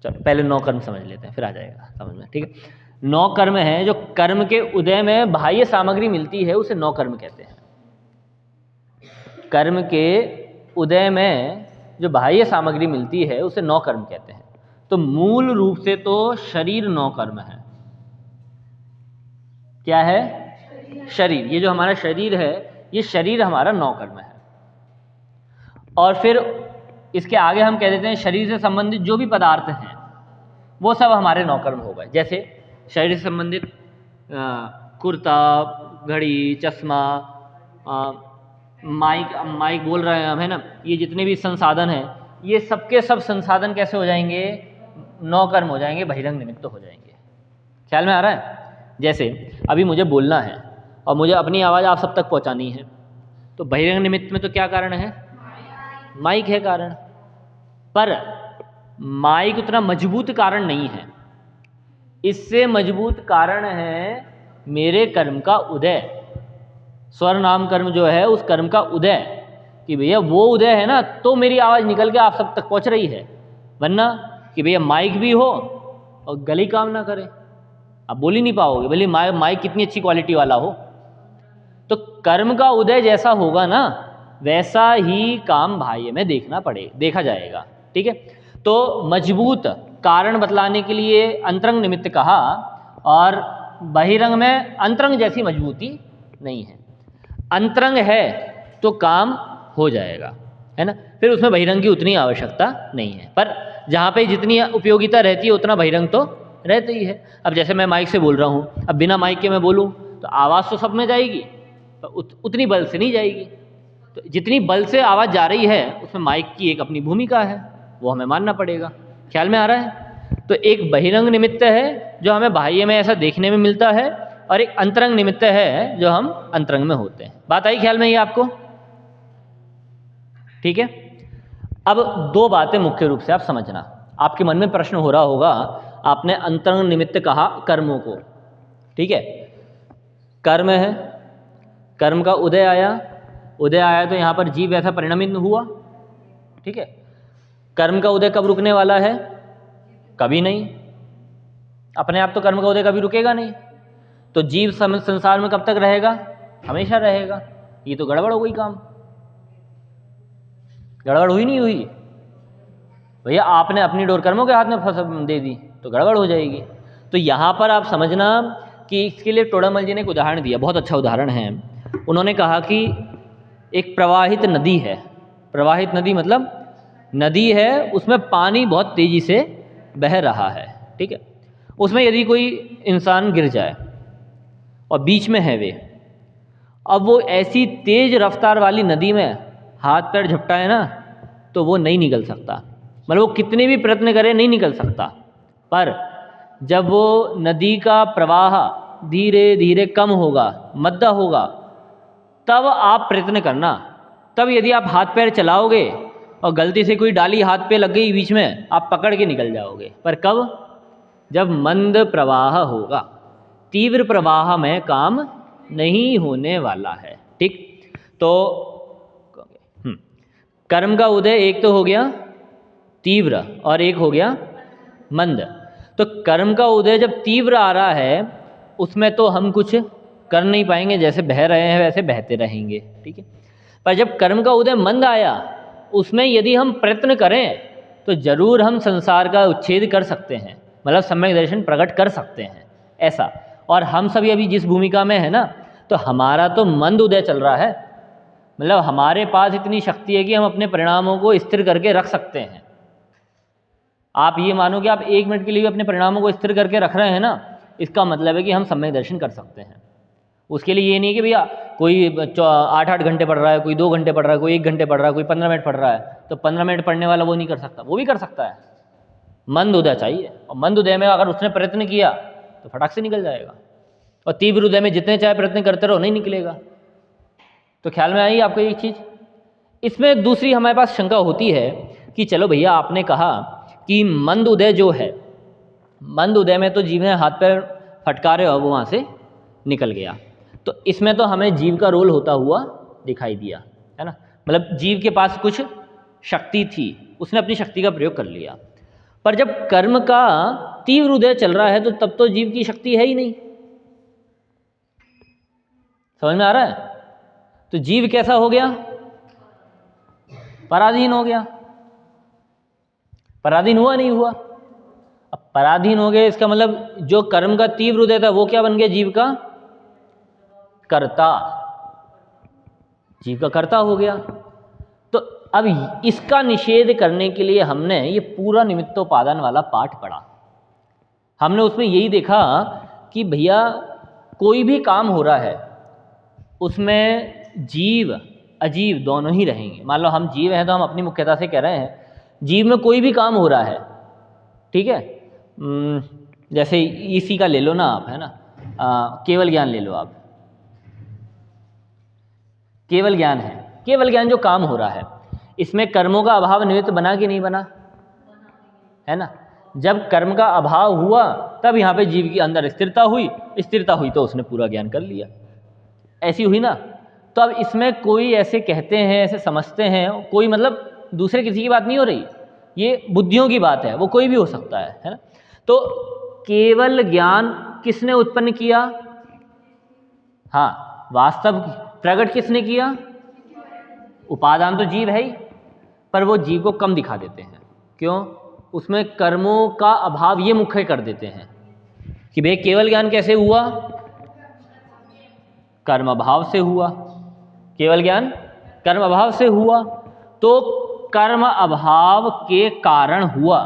चलो पहले 9 कर्म समझ लेते हैं, फिर आ जाएगा समझ में, ठीक है। 9 कर्म है, जो कर्म के उदय में बाह्य सामग्री मिलती है उसे 9 कर्म कहते हैं। कर्म के उदय में जो बाह्य सामग्री मिलती है उसे 9 कर्म कहते हैं। तो मूल रूप से तो शरीर 9 कर्म है। क्या है? शरीर। ये जो हमारा शरीर है, ये शरीर हमारा 9 कर्म है। और फिर इसके आगे हम कह देते हैं शरीर से संबंधित जो भी पदार्थ हैं वो सब हमारे 9 कर्म हो गए। जैसे शरीर से संबंधित कुर्ता, घड़ी, चश्मा, माइक बोल रहे हैं हम, है ना, ये जितने भी संसाधन हैं, ये सबके सब संसाधन कैसे हो जाएंगे? 9 कर्म हो जाएंगे, बहिरंग निमित्त हो जाएंगे। ख्याल में आ रहा है? जैसे अभी मुझे बोलना है और मुझे अपनी आवाज़ आप सब तक पहुंचानी है, तो बहिरंग निमित्त में तो क्या कारण है? माइक है कारण। पर माइक उतना मजबूत कारण नहीं है, इससे मजबूत कारण है मेरे कर्म का उदय। स्वर नाम कर्म जो है उस कर्म का उदय, कि भैया वो उदय है ना तो मेरी आवाज़ निकल के आप सब तक पहुंच रही है। वरना कि भैया माइक भी हो और गली काम ना करे, आप बोल ही नहीं पाओगे, भले माइक कितनी अच्छी क्वालिटी वाला हो। तो कर्म का उदय जैसा होगा ना वैसा ही काम बाह्य में देखा जाएगा, ठीक है। तो मजबूत कारण बतलाने के लिए अंतरंग निमित्त कहा, और बहिरंग में अंतरंग जैसी मजबूती नहीं है। अंतरंग है तो काम हो जाएगा, है ना, फिर उसमें बहिरंग की उतनी आवश्यकता नहीं है। पर जहाँ पे जितनी उपयोगिता रहती है उतना बहिरंग तो रहता ही है। अब जैसे मैं माइक से बोल रहा हूँ, अब बिना माइक के मैं बोलूँ तो आवाज़ तो सब में जाएगी, तो उतनी बल से नहीं जाएगी। तो जितनी बल से आवाज़ जा रही है उसमें माइक की एक अपनी भूमिका है, वो हमें मानना पड़ेगा। ख्याल में आ रहा है? तो एक बहिरंग निमित्त है जो हमें बाह्य में ऐसा देखने में मिलता है, और एक अंतरंग निमित्त है जो हम अंतरंग में होते हैं। बात आई ख्याल में ये आपको? ठीक है। अब 2 बातें मुख्य रूप से आप समझना। आपके मन में प्रश्न हो रहा होगा, आपने अंतरंग निमित्त कहा कर्मों को, ठीक है, कर्म है, कर्म का उदय आया तो यहाँ पर जीव ऐसा परिणमित हुआ, ठीक है। कर्म का उदय कब रुकने वाला है? कभी नहीं, अपने आप तो कर्म का उदय कभी रुकेगा नहीं। तो जीव संसार में कब तक रहेगा? हमेशा रहेगा। ये तो गड़बड़ हो गई, काम गड़बड़ हुई नहीं हुई भैया? आपने अपनी डोर कर्मों के हाथ में फंस दे दी तो गड़बड़ हो जाएगी। तो यहाँ पर आप समझना कि इसके लिए टोडामल जी ने एक उदाहरण दिया, बहुत अच्छा उदाहरण है। उन्होंने कहा कि एक प्रवाहित नदी है। प्रवाहित नदी मतलब नदी है, उसमें पानी बहुत तेज़ी से बह रहा है, ठीक है। उसमें यदि कोई इंसान गिर जाए और बीच में है वे, अब वो ऐसी तेज़ रफ्तार वाली नदी में हाथ पैर झपटाए ना तो वो नहीं निकल सकता, मतलब वो कितने भी प्रयत्न करे नहीं निकल सकता। पर जब वो नदी का प्रवाह धीरे धीरे कम होगा, मद्दा होगा, तब आप प्रयत्न करना। तब यदि आप हाथ पैर चलाओगे और गलती से कोई डाली हाथ पे लग गई बीच में, आप पकड़ के निकल जाओगे। पर कब? जब मंद प्रवाह होगा, तीव्र प्रवाह में काम नहीं होने वाला है, ठीक। तो कर्म का उदय एक तो हो गया तीव्र और एक हो गया मंद। तो कर्म का उदय जब तीव्र आ रहा है उसमें तो हम कुछ कर नहीं पाएंगे, जैसे बह रहे हैं वैसे बहते रहेंगे, ठीक है। पर जब कर्म का उदय मंद आया, उसमें यदि हम प्रयत्न करें तो जरूर हम संसार का उच्छेद कर सकते हैं, मतलब सम्यक दर्शन प्रकट कर सकते हैं, ऐसा। और हम सभी अभी जिस भूमिका में है ना, तो हमारा तो मंद उदय चल रहा है, मतलब हमारे पास इतनी शक्ति है कि हम अपने परिणामों को स्थिर करके रख सकते हैं। आप ये मानो कि आप 1 मिनट के लिए अपने परिणामों को स्थिर करके रख रहे हैं ना, इसका मतलब है कि हम सम्यक दर्शन कर सकते हैं। उसके लिए ये नहीं कि भैया कोई 8-8 घंटे पढ़ रहा है, कोई 2 घंटे पढ़ रहा है, कोई 1 घंटे पढ़ रहा है, कोई 15 मिनट पढ़ रहा है, तो 15 मिनट पढ़ने वाला वो नहीं कर सकता, वो भी कर सकता है। मंद उदय चाहिए, और मंद उदय में अगर उसने प्रयत्न किया तो फटाक से निकल जाएगा, और तीव्र उदय में जितने चाहे प्रयत्न करते रहो नहीं निकलेगा। तो ख्याल में आई आपको ये चीज़? इसमें दूसरी हमारे पास शंका होती है कि चलो भैया आपने कहा कि मंद उदय जो है, मंद उदय में तो जीव ने हाथ पैर फटकारे और वो वहाँ से निकल गया, तो इसमें तो हमें जीव का रोल होता हुआ दिखाई दिया, है ना। मतलब जीव के पास कुछ शक्ति थी, उसने अपनी शक्ति का प्रयोग कर लिया। पर जब कर्म का तीव्र उदय चल रहा है तो तब तो जीव की शक्ति है ही नहीं। समझ में आ रहा है? तो जीव कैसा हो गया? पराधीन हो गया। पराधीन हुआ नहीं हुआ? अब पराधीन हो गया, इसका मतलब जो कर्म का तीव्र उदय था वो क्या बन गया? जीव का कर्ता, जीव का कर्ता हो गया। तो अब इसका निषेध करने के लिए हमने ये पूरा निमित्तोपादान वाला पाठ पढ़ा। हमने उसमें यही देखा कि भैया कोई भी काम हो रहा है उसमें जीव अजीव दोनों ही रहेंगे। मान लो हम जीव हैं तो हम अपनी मुख्यता से कह रहे हैं, जीव में कोई भी काम हो रहा है, ठीक है। जैसे इसी का ले लो ना आप, है ना, केवल ज्ञान ले लो आप। केवल ज्ञान है, केवल ज्ञान जो काम हो रहा है, इसमें कर्मों का अभाव निमित्त बना कि नहीं बना? है ना। जब कर्म का अभाव हुआ तब यहाँ पे जीव के अंदर स्थिरता हुई, स्थिरता हुई तो उसने पूरा ज्ञान कर लिया, ऐसी हुई ना। तो अब इसमें कोई ऐसे कहते हैं, ऐसे समझते हैं, कोई मतलब दूसरे किसी की बात नहीं हो रही, ये बुद्धियों की बात है, वो कोई भी हो सकता है ना। तो केवल ज्ञान किसने उत्पन्न किया? हाँ, वास्तव प्रकट किसने किया? उपादान तो जीव है ही, पर वो जीव को कम दिखा देते हैं। क्यों? उसमें कर्मों का अभाव ये मुख्य कर देते हैं कि भाई केवल ज्ञान कैसे हुआ? कर्म अभाव से हुआ। केवल ज्ञान कर्म अभाव से हुआ, तो कर्म अभाव के कारण हुआ,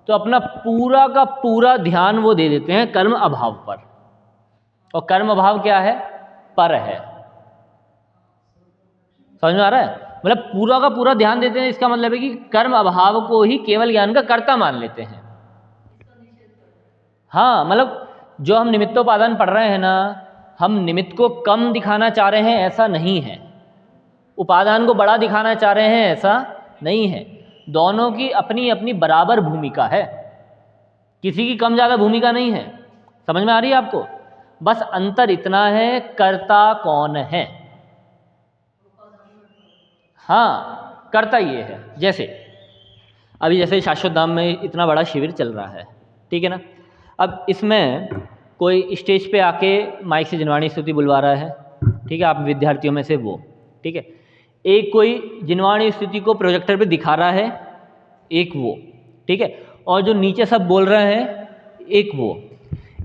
तो अपना पूरा का पूरा ध्यान वो दे देते हैं कर्म अभाव पर। और कर्म अभाव क्या है? पर है। समझ में आ रहा है? मतलब पूरा का पूरा ध्यान देते हैं, इसका मतलब है कि कर्म अभाव को ही केवल ज्ञान का कर्ता मान लेते हैं। हाँ, मतलब जो हम निमित्तोपादान पढ़ रहे हैं ना, हम निमित्त को कम दिखाना चाह रहे हैं ऐसा नहीं है, उपादान को बड़ा दिखाना चाह रहे हैं ऐसा नहीं है। दोनों की अपनी अपनी बराबर भूमिका है, किसी की कम ज़्यादा भूमिका नहीं है। समझ में आ रही है आपको? बस अंतर इतना है, कर्ता कौन है। हाँ, कर्ता ये है। जैसे अभी जैसे शाश्वत धाम में इतना बड़ा शिविर चल रहा है, ठीक है ना। अब इसमें कोई स्टेज पे आके माइक से जनवाणी स्तुति बुलवा रहा है, ठीक है, आप विद्यार्थियों में से वो, ठीक है। एक कोई जिनवाणी स्थिति को प्रोजेक्टर पे दिखा रहा है, एक वो, ठीक है, और जो नीचे सब बोल रहे हैं एक वो,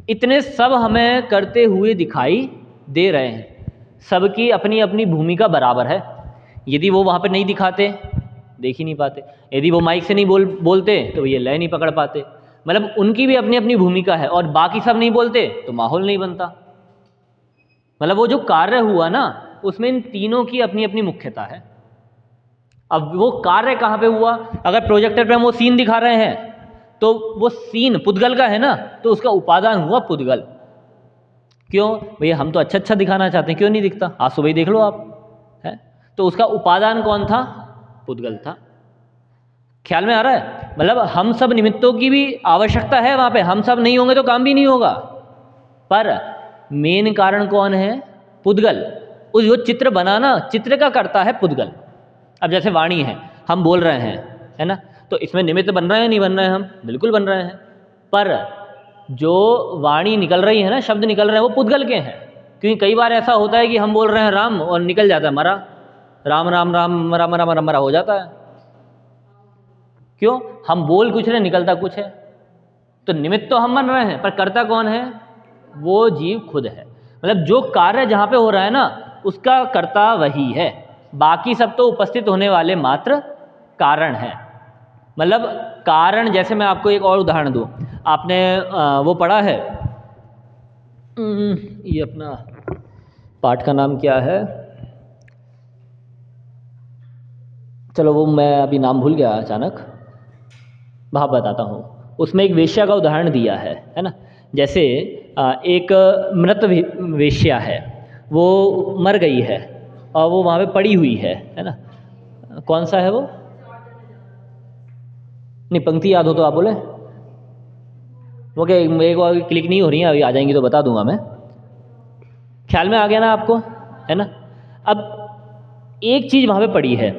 इतने सब हमें करते हुए दिखाई दे रहे हैं। सबकी अपनी अपनी भूमिका बराबर है। यदि वो वहाँ पे नहीं दिखाते, देख ही नहीं पाते। यदि वो माइक से नहीं बोलते तो ये लय नहीं पकड़ पाते। मतलब उनकी भी अपनी अपनी भूमिका है, और बाकी सब नहीं बोलते तो माहौल नहीं बनता। मतलब वो जो कार्य हुआ ना, उसमें इन तीनों की अपनी अपनी मुख्यता है। अब वो कार्य कहाँ पे हुआ? अगर प्रोजेक्टर पे हम वो सीन दिखा रहे हैं तो वो सीन पुद्गल का है ना, तो उसका उपादान हुआ पुद्गल। क्यों भैया? हम तो अच्छा अच्छा दिखाना चाहते हैं, क्यों नहीं दिखता? आज सुबह ही देख लो आप, है तो उसका उपादान कौन था? पुद्गल था। ख्याल में आ रहा है? मतलब हम सब निमित्तों की भी आवश्यकता है वहाँ पे, हम सब नहीं होंगे तो काम भी नहीं होगा। पर मेन कारण कौन है? पुद्गल। उस वो चित्र बनाना, चित्र का करता है पुद्गल। अब जैसे वाणी है, हम बोल रहे हैं, है ना, तो इसमें निमित्त बन रहे हैं नहीं बन रहे हैं? हम बिल्कुल बन रहे हैं। पर जो वाणी निकल रही है ना, शब्द निकल रहे हैं, वो पुद्गल के हैं। क्योंकि कई बार ऐसा होता है कि हम बोल रहे हैं राम और निकल जाता है मरा, राम राम राम राम राम राम मरा हो जाता है। क्यों? हम बोल कुछ रहे, निकलता कुछ है। तो निमित्त तो हम बन रहे हैं, पर कर्ता कौन है? वो जीव खुद है। मतलब जो कार्य जहाँ पे हो रहा है ना, उसका कर्ता वही है, बाकी सब तो उपस्थित होने वाले मात्र कारण हैं। मतलब कारण, जैसे मैं आपको एक और उदाहरण दूँ, आपने वो पढ़ा है, ये अपना पाठ का नाम क्या है, चलो वो मैं अभी नाम भूल गया अचानक, वहाँ बताता हूँ। उसमें एक वेश्या का उदाहरण दिया है ना। जैसे एक मृत वेश्या है, वो मर गई है और वो वहाँ पे पड़ी हुई है ना। कौन सा है वो? नहीं, पंक्ति याद हो तो आप बोले। वो क्या मेरे को अभी क्लिक नहीं हो रही है, अभी आ जाएंगी तो बता दूंगा मैं। ख्याल में आ गया ना आपको, है ना। अब एक चीज़ वहाँ पे पड़ी है।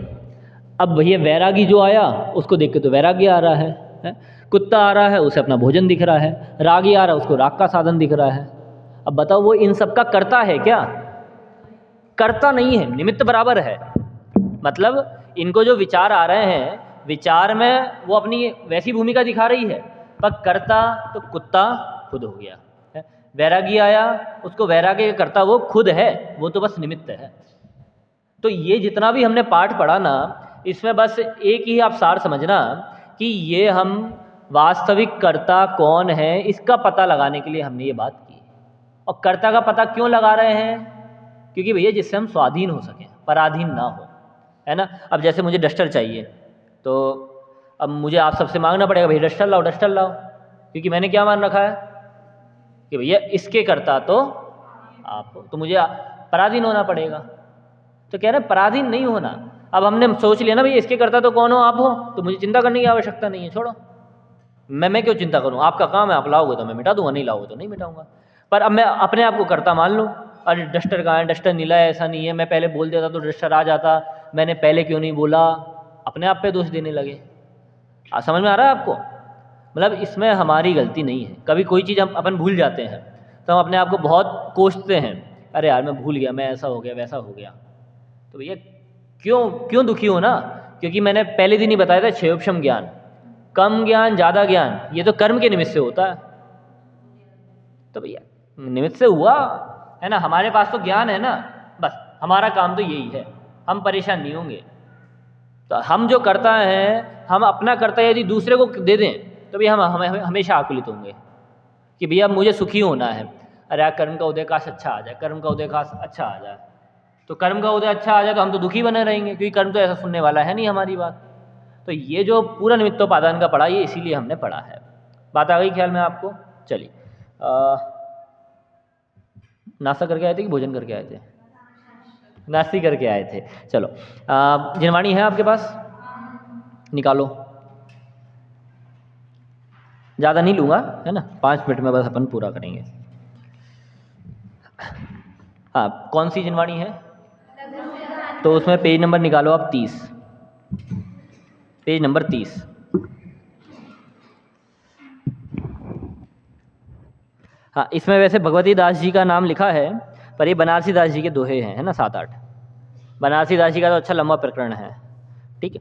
अब भैया वैरागी जो आया, उसको देख के तो वैरागी आ रहा है? कुत्ता आ रहा है, उसे अपना भोजन दिख रहा है। रागी आ रहा है, उसको राग का साधन दिख रहा है। अब बताओ वो इन सब का कर्ता है क्या? कर्ता नहीं है, निमित्त बराबर है। मतलब इनको जो विचार आ रहे हैं, विचार में वो अपनी वैसी भूमिका दिखा रही है, पर कर्ता तो कुत्ता खुद हो गया है। वैरागी आया, उसको वैरागी का कर्ता वो खुद है, वो तो बस निमित्त है। तो ये जितना भी हमने पाठ पढ़ा ना, इसमें बस एक ही आप सार समझना कि ये हम वास्तविक कर्ता कौन है, इसका पता लगाने के लिए हमने ये बात की। और कर्ता का पता क्यों लगा रहे हैं? क्योंकि भैया जिससे हम स्वाधीन हो सकें, पराधीन ना हो, है ना। अब जैसे मुझे डस्टर चाहिए, तो अब मुझे आप सबसे मांगना पड़ेगा, भैया डस्टर लाओ, डस्टर लाओ, क्योंकि मैंने क्या मान रखा है कि भैया इसके कर्ता तो आप हो, तो मुझे पराधीन होना पड़ेगा। तो कह रहे हैं पराधीन नहीं होना। अब हमने सोच लिया ना भाई इसके कर्ता तो कौन हो? आप हो, तो मुझे चिंता करने की आवश्यकता नहीं है, छोड़ो। मैं क्यों चिंता करूं? आपका काम है, आप लाओगे तो मैं मिटा दूंगा, नहीं लाओगे तो नहीं मिटाऊंगा। पर अब मैं अपने आप को कर्ता मान लूँ, अरे डस्टर कहाँ है, डस्टर नीला है, ऐसा नहीं है, मैं पहले बोल देता तो डस्टर आ जाता, मैंने पहले क्यों नहीं बोला, अपने आप पे दोष देने लगे। समझ में आ रहा है आपको? मतलब इसमें हमारी गलती नहीं है। कभी कोई चीज़ हम अपन भूल जाते हैं तो हम अपने आप को बहुत कोसते हैं, अरे यार मैं भूल गया, मैं ऐसा हो गया, वैसा हो गया। तो भैया क्यों दुखी हो ना? क्योंकि मैंने पहले दिन ही बताया था, क्षयोपशम ज्ञान, कम ज्ञान ज़्यादा ज्ञान, ये तो कर्म के निमित्त से होता है। तो भैया निमित्त से हुआ है ना, हमारे पास तो ज्ञान है ना, बस हमारा काम तो यही है, हम परेशान नहीं होंगे। तो हम जो करता है, हम अपना करता है यदि दूसरे को दे दें तो भैया हम हमेशा आकुलित होंगे कि भैया मुझे सुखी होना है। अरे यार कर्म का उदय काश अच्छा आ जाए, कर्म का उदय काश अच्छा आ जाए। तो कर्म का उदय अच्छा आ जाए तो हम तो दुखी बने रहेंगे, क्योंकि कर्म तो ऐसा सुनने वाला है नहीं हमारी बात। तो ये जो पूरा निमित्तोपादान का पढ़ा, ये इसीलिए हमने पढ़ा है। बात आ गई ख्याल में आपको? चलिए, नाश्ता करके आए थे कि भोजन करके आए थे? नाश्ती करके आए थे। चलो, जिनवाणी है आपके पास? निकालो, ज़्यादा नहीं लूँगा, है ना, 5 मिनट में बस अपन पूरा करेंगे। हाँ, कौन सी जिनवाणी है? तो उसमें पेज नंबर निकालो आप 30, पेज नंबर 30। हाँ, इसमें वैसे भगवती दास जी का नाम लिखा है, पर ये बनारसी दास जी के दोहे हैं, है ना, 7-8। बनारसी दास जी का तो अच्छा लंबा प्रकरण है, ठीक है।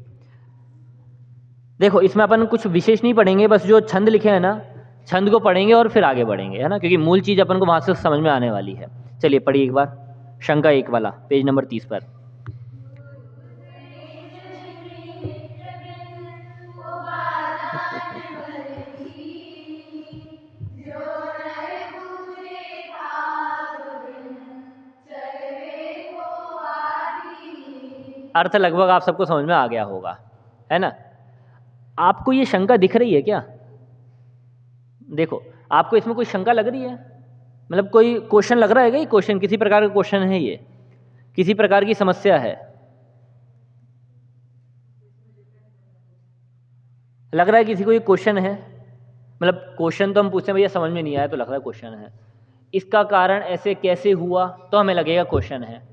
देखो इसमें अपन कुछ विशेष नहीं पढ़ेंगे, बस जो छंद लिखे हैं ना, छंद को पढ़ेंगे और फिर आगे बढ़ेंगे, है ना, क्योंकि मूल चीज़ अपन को वहाँ से समझ में आने वाली है। चलिए पढ़िए एक बार, शंका 1 वाला, पेज नंबर 30 पर। अर्थ लगभग आप सबको समझ में आ गया होगा, है ना। आपको ये शंका दिख रही है क्या? देखो आपको इसमें कोई शंका लग रही है, मतलब कोई क्वेश्चन लग रहा है क्या? ये क्वेश्चन किसी प्रकार का क्वेश्चन है, ये किसी प्रकार की समस्या है, लग रहा है किसी को ये क्वेश्चन है? मतलब क्वेश्चन तो हम पूछते हैं भैया समझ में नहीं आया तो लग रहा है क्वेश्चन है, इसका कारण ऐसे कैसे हुआ तो हमें लगेगा क्वेश्चन है।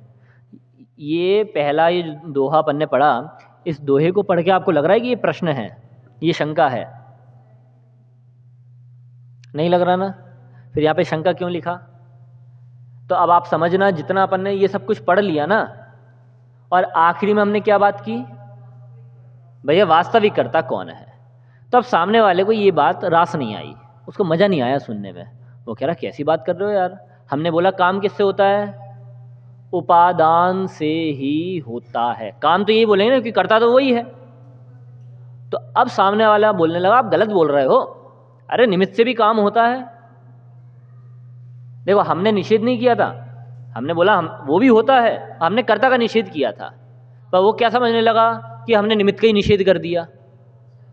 ये पहला ये दोहा अपन ने पढ़ा, इस दोहे को पढ़ के आपको लग रहा है कि ये प्रश्न है, ये शंका है? नहीं लग रहा ना? फिर यहाँ पे शंका क्यों लिखा? तो अब आप समझना, जितना अपन ने ये सब कुछ पढ़ लिया ना, और आखिरी में हमने क्या बात की, भैया वास्तविक कर्ता कौन है। तो अब सामने वाले को ये बात रास नहीं आई, उसको मज़ा नहीं आया सुनने में, वो कह रहा कैसी बात कर रहे हो यार, हमने बोला काम किससे होता है, उपादान से ही होता है। काम तो यही बोलेंगे ना कि कर्ता तो वही है। तो अब सामने वाला बोलने लगा आप गलत बोल रहे हो, अरे निमित्त से भी काम होता है। देखो हमने निषेध नहीं किया था, हमने बोला हम वो भी होता है, हमने कर्ता का निषेध किया था, पर वो क्या समझने लगा कि हमने निमित्त का ही निषेध कर दिया।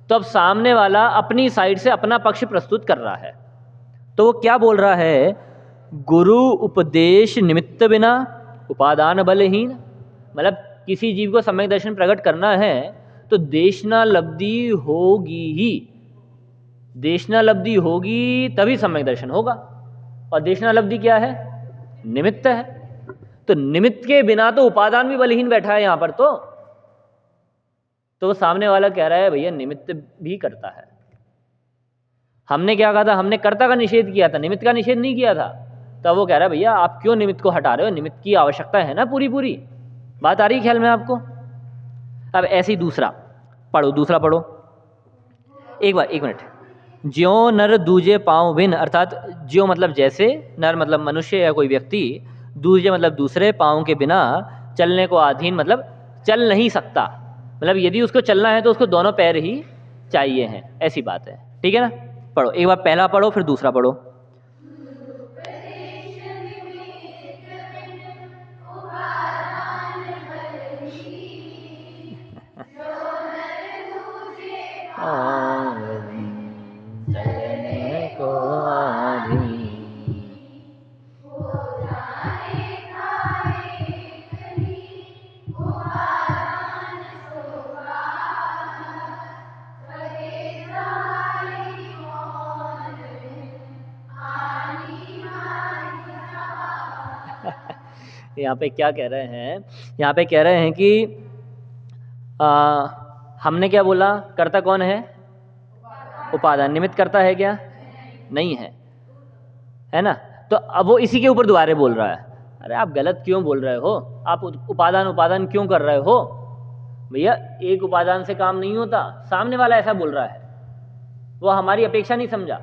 तो अब सामने वाला अपनी साइड से अपना पक्ष प्रस्तुत कर रहा है, तो वो क्या बोल रहा है, गुरु उपदेश निमित्त बिना उपादान बलहीन। मतलब किसी जीव को सम्यक दर्शन प्रकट करना है तो देशनालब्धि होगी ही, देशनालब्धि होगी तभी सम्यक दर्शन होगा, और देशनालब्धि क्या है, निमित्त है। तो निमित्त के बिना तो उपादान भी बलहीन बैठा है यहाँ पर। तो वो सामने वाला कह रहा है भैया निमित्त भी करता है। हमने क्या कहा था, हमने कर्ता का निषेध किया था, निमित्त का निषेध नहीं किया था। तब वो कह रहा है भैया आप क्यों निमित्त को हटा रहे हो, निमित्त की आवश्यकता है ना पूरी पूरी। बात आ रही ख्याल में आपको? अब ऐसे ही दूसरा पढ़ो, दूसरा पढ़ो एक बार, 1 मिनट। ज्यो नर दूजे पाँव भिन्न, अर्थात ज्यो मतलब जैसे, नर मतलब मनुष्य या कोई व्यक्ति, दूजे मतलब दूसरे, पाँव के बिना चलने को अधीन मतलब चल नहीं सकता, मतलब यदि उसको चलना है तो उसको दोनों पैर ही चाहिए हैं, ऐसी बात है, ठीक है ना। पढ़ो एक बार, पहला पढ़ो फिर दूसरा पढ़ो। चलने को अधीन। यहाँ पे क्या कह रहे हैं, यहाँ पे कह रहे हैं कि हमने क्या बोला, कर्ता कौन है, उपादान। निमित्त कर्ता है क्या, नहीं है, है ना। तो अब वो इसी के ऊपर दोबारा बोल रहा है, अरे आप गलत क्यों बोल रहे हो, आप उपादान उपादान क्यों कर रहे हो, भैया एक उपादान से काम नहीं होता। सामने वाला ऐसा बोल रहा है, वो हमारी अपेक्षा नहीं समझा,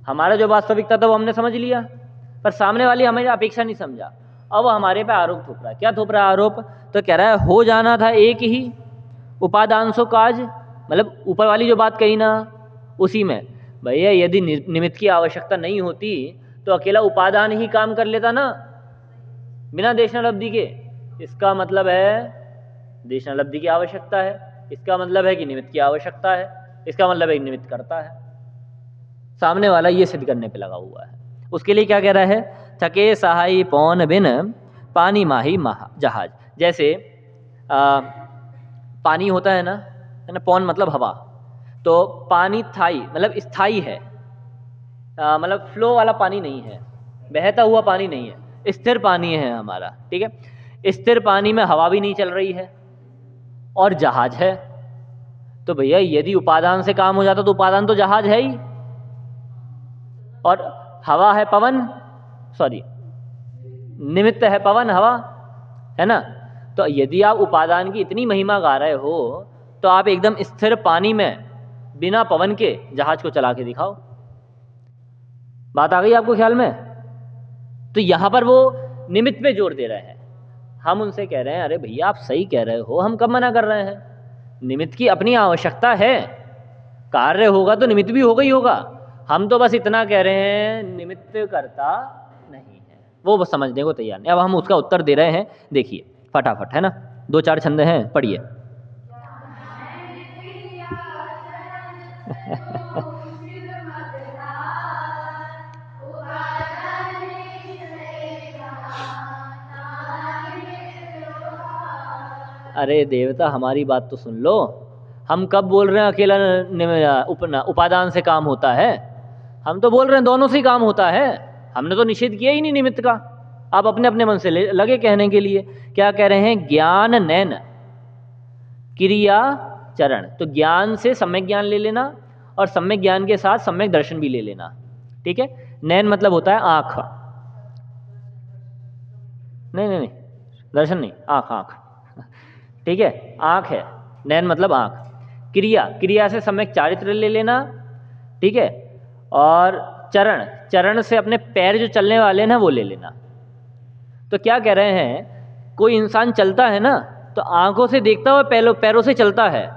हमारा जो वास्तविकता था वो हमने समझ लिया, पर सामने वाली हमारी अपेक्षा नहीं समझा। अब वो हमारे पे आरोप थोप रहा है। क्या थोप रहा है आरोप? तो कह रहा है हो जाना था एक ही उपादान सो काज, मतलब ऊपर वाली जो बात कही ना उसी में, भैया यदि निमित्त की आवश्यकता नहीं होती तो अकेला उपादान ही काम कर लेता ना बिना देशनालब्धि के। इसका मतलब है देशनालब्धि की आवश्यकता है, इसका मतलब है कि निमित्त की आवश्यकता है, इसका मतलब है कि निमित्त करता है। सामने वाला ये सिद्ध करने पे लगा हुआ है। उसके लिए क्या कह रहा है, थके सहाई पौन बिन पानी माही महा जहाज। जैसे पानी होता है ना, पौन मतलब हवा, तो पानी थाई मतलब स्थाई है, मतलब फ्लो वाला पानी नहीं है, बहता हुआ पानी नहीं है, स्थिर पानी है हमारा, ठीक है। स्थिर पानी में हवा भी नहीं चल रही है और जहाज है, तो भैया यदि उपादान से काम हो जाता तो उपादान तो जहाज है ही, और हवा है पवन, सॉरी निमित्त है पवन हवा, है ना। तो यदि आप उपादान की इतनी महिमा गा रहे हो तो आप एकदम स्थिर पानी में बिना पवन के जहाज को चला के दिखाओ। बात आ गई आपको ख्याल में? तो यहाँ पर वो निमित्त पे जोर दे रहे हैं। हम उनसे कह रहे हैं अरे भैया आप सही कह रहे हो, हम कब मना कर रहे हैं। निमित्त की अपनी आवश्यकता है, कार्य होगा तो निमित्त भी होगा ही होगा। हम तो बस इतना कह रहे हैं निमित्त करता नहीं है, वो बस समझने को तैयार नहीं। अब हम उसका उत्तर दे रहे हैं, देखिए फटाफट, है ना। 2-4 छंद हैं, पढ़िए। अरे देवता हमारी बात तो सुन लो। हम कब बोल रहे हैं अकेला उपादान से काम होता है? हम तो बोल रहे हैं दोनों से काम होता है। हमने तो निषेध किया ही नहीं निमित्त का। आप अपने अपने मन से लगे कहने के लिए। क्या कह रहे हैं? ज्ञान नैन क्रिया चरण। तो ज्ञान से सम्यक ज्ञान ले लेना और सम्यक ज्ञान के साथ सम्यक दर्शन भी ले लेना, ठीक है। नैन मतलब होता है आँख, नहीं, दर्शन नहीं, आँख आँख, ठीक है, आँख है। नैन मतलब आँख। क्रिया, क्रिया से सम्यक चारित्र ले लेना, ठीक है। और चरण, चरण से अपने पैर जो चलने वाले हैं ना वो ले लेना। तो क्या कह रहे हैं, कोई इंसान चलता है ना तो आंखों से देखता हुआ पैरों से चलता है।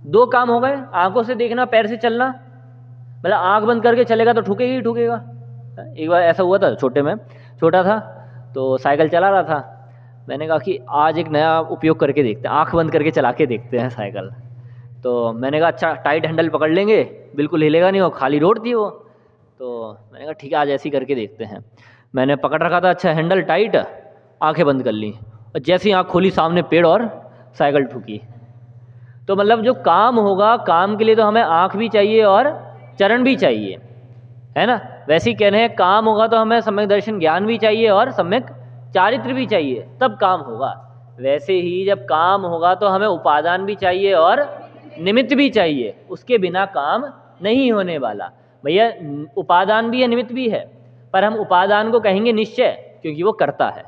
2 काम हो गए, आंखों से देखना, पैर से चलना। मतलब आंख बंद करके चलेगा तो ठुकेगा ही ठुकेगा। एक बार ऐसा हुआ था, छोटा था तो साइकिल चला रहा था। मैंने कहा कि आज एक नया उपयोग करके देखते हैं, आंख बंद करके चला के देखते हैं साइकिल। तो मैंने कहा अच्छा टाइट हैंडल पकड़ लेंगे, बिल्कुल हिलेगा नहीं, वो खाली रोड थी वो। तो मैंने कहा ठीक है आज ऐसे ही करके देखते हैं। मैंने पकड़ रखा था अच्छा हैंडल टाइट, आंखें बंद कर ली और जैसे ही आँख खोली सामने पेड़ और साइकिल ठुकी। तो मतलब जो काम होगा, काम के लिए तो हमें आँख भी चाहिए और चरण भी चाहिए, है ना। वैसे ही कह रहे हैं काम होगा तो हमें सम्यक दर्शन ज्ञान भी चाहिए और सम्यक चारित्र भी चाहिए, तब काम होगा। वैसे ही जब काम होगा तो हमें उपादान भी चाहिए और निमित्त भी चाहिए, उसके बिना काम नहीं होने वाला। भैया उपादान भी है निमित्त भी है, पर हम उपादान को कहेंगे निश्चय क्योंकि वो करता है,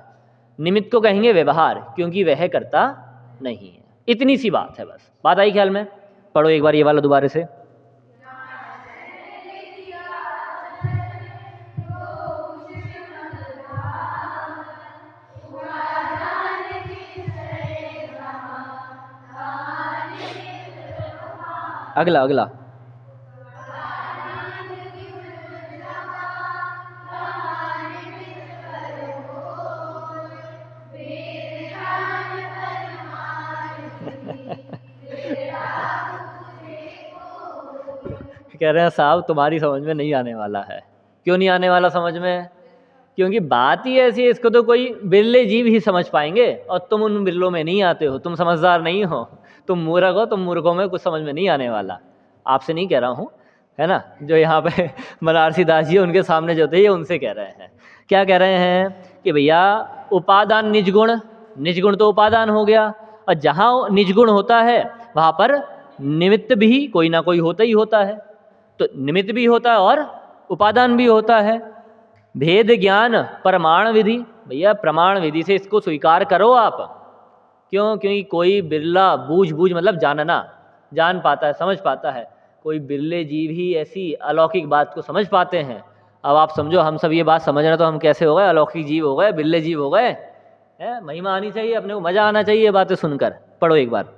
निमित्त को कहेंगे व्यवहार क्योंकि वह करता नहीं है। इतनी सी बात है, बस बात आई ख्याल में? पढ़ो एक बार ये वाला दोबारा से। अगला अगला। कह रहे हैं साहब तुम्हारी समझ में नहीं आने वाला है। क्यों नहीं आने वाला समझ में? क्योंकि बात ही ऐसी है, इसको तो कोई बिरले जीव ही समझ पाएंगे और तुम उन बिरलों में नहीं आते हो, तुम समझदार नहीं हो, तुम मूर्ख हो, तुम मूर्खों में कुछ समझ में नहीं आने वाला। आपसे नहीं कह रहा हूँ, है ना। जो यहाँ पे बनारसी दास जी उनके सामने जो थे ये उनसे कह रहे हैं। क्या कह रहे हैं कि भैया उपादान निजगुण, निजगुण तो उपादान हो गया, और जहाँ निजगुण होता है वहाँ पर निमित्त भी कोई ना कोई होता ही होता है। तो निमित्त भी होता है और उपादान भी होता है। भेद ज्ञान प्रमाण विधि, भैया प्रमाण विधि से इसको स्वीकार करो आप। क्यों? क्योंकि कोई बिरला बूझ मतलब जानना, जान पाता है, समझ पाता है। कोई बिरले जीव ही ऐसी अलौकिक बात को समझ पाते हैं। अब आप समझो हम सब ये बात समझ रहे तो हम कैसे हो गए? अलौकिक जीव हो गए, बिरले जीव हो गए। है महिमा आनी चाहिए, अपने को मजा आना चाहिए बातें सुनकर। पढ़ो एक बार।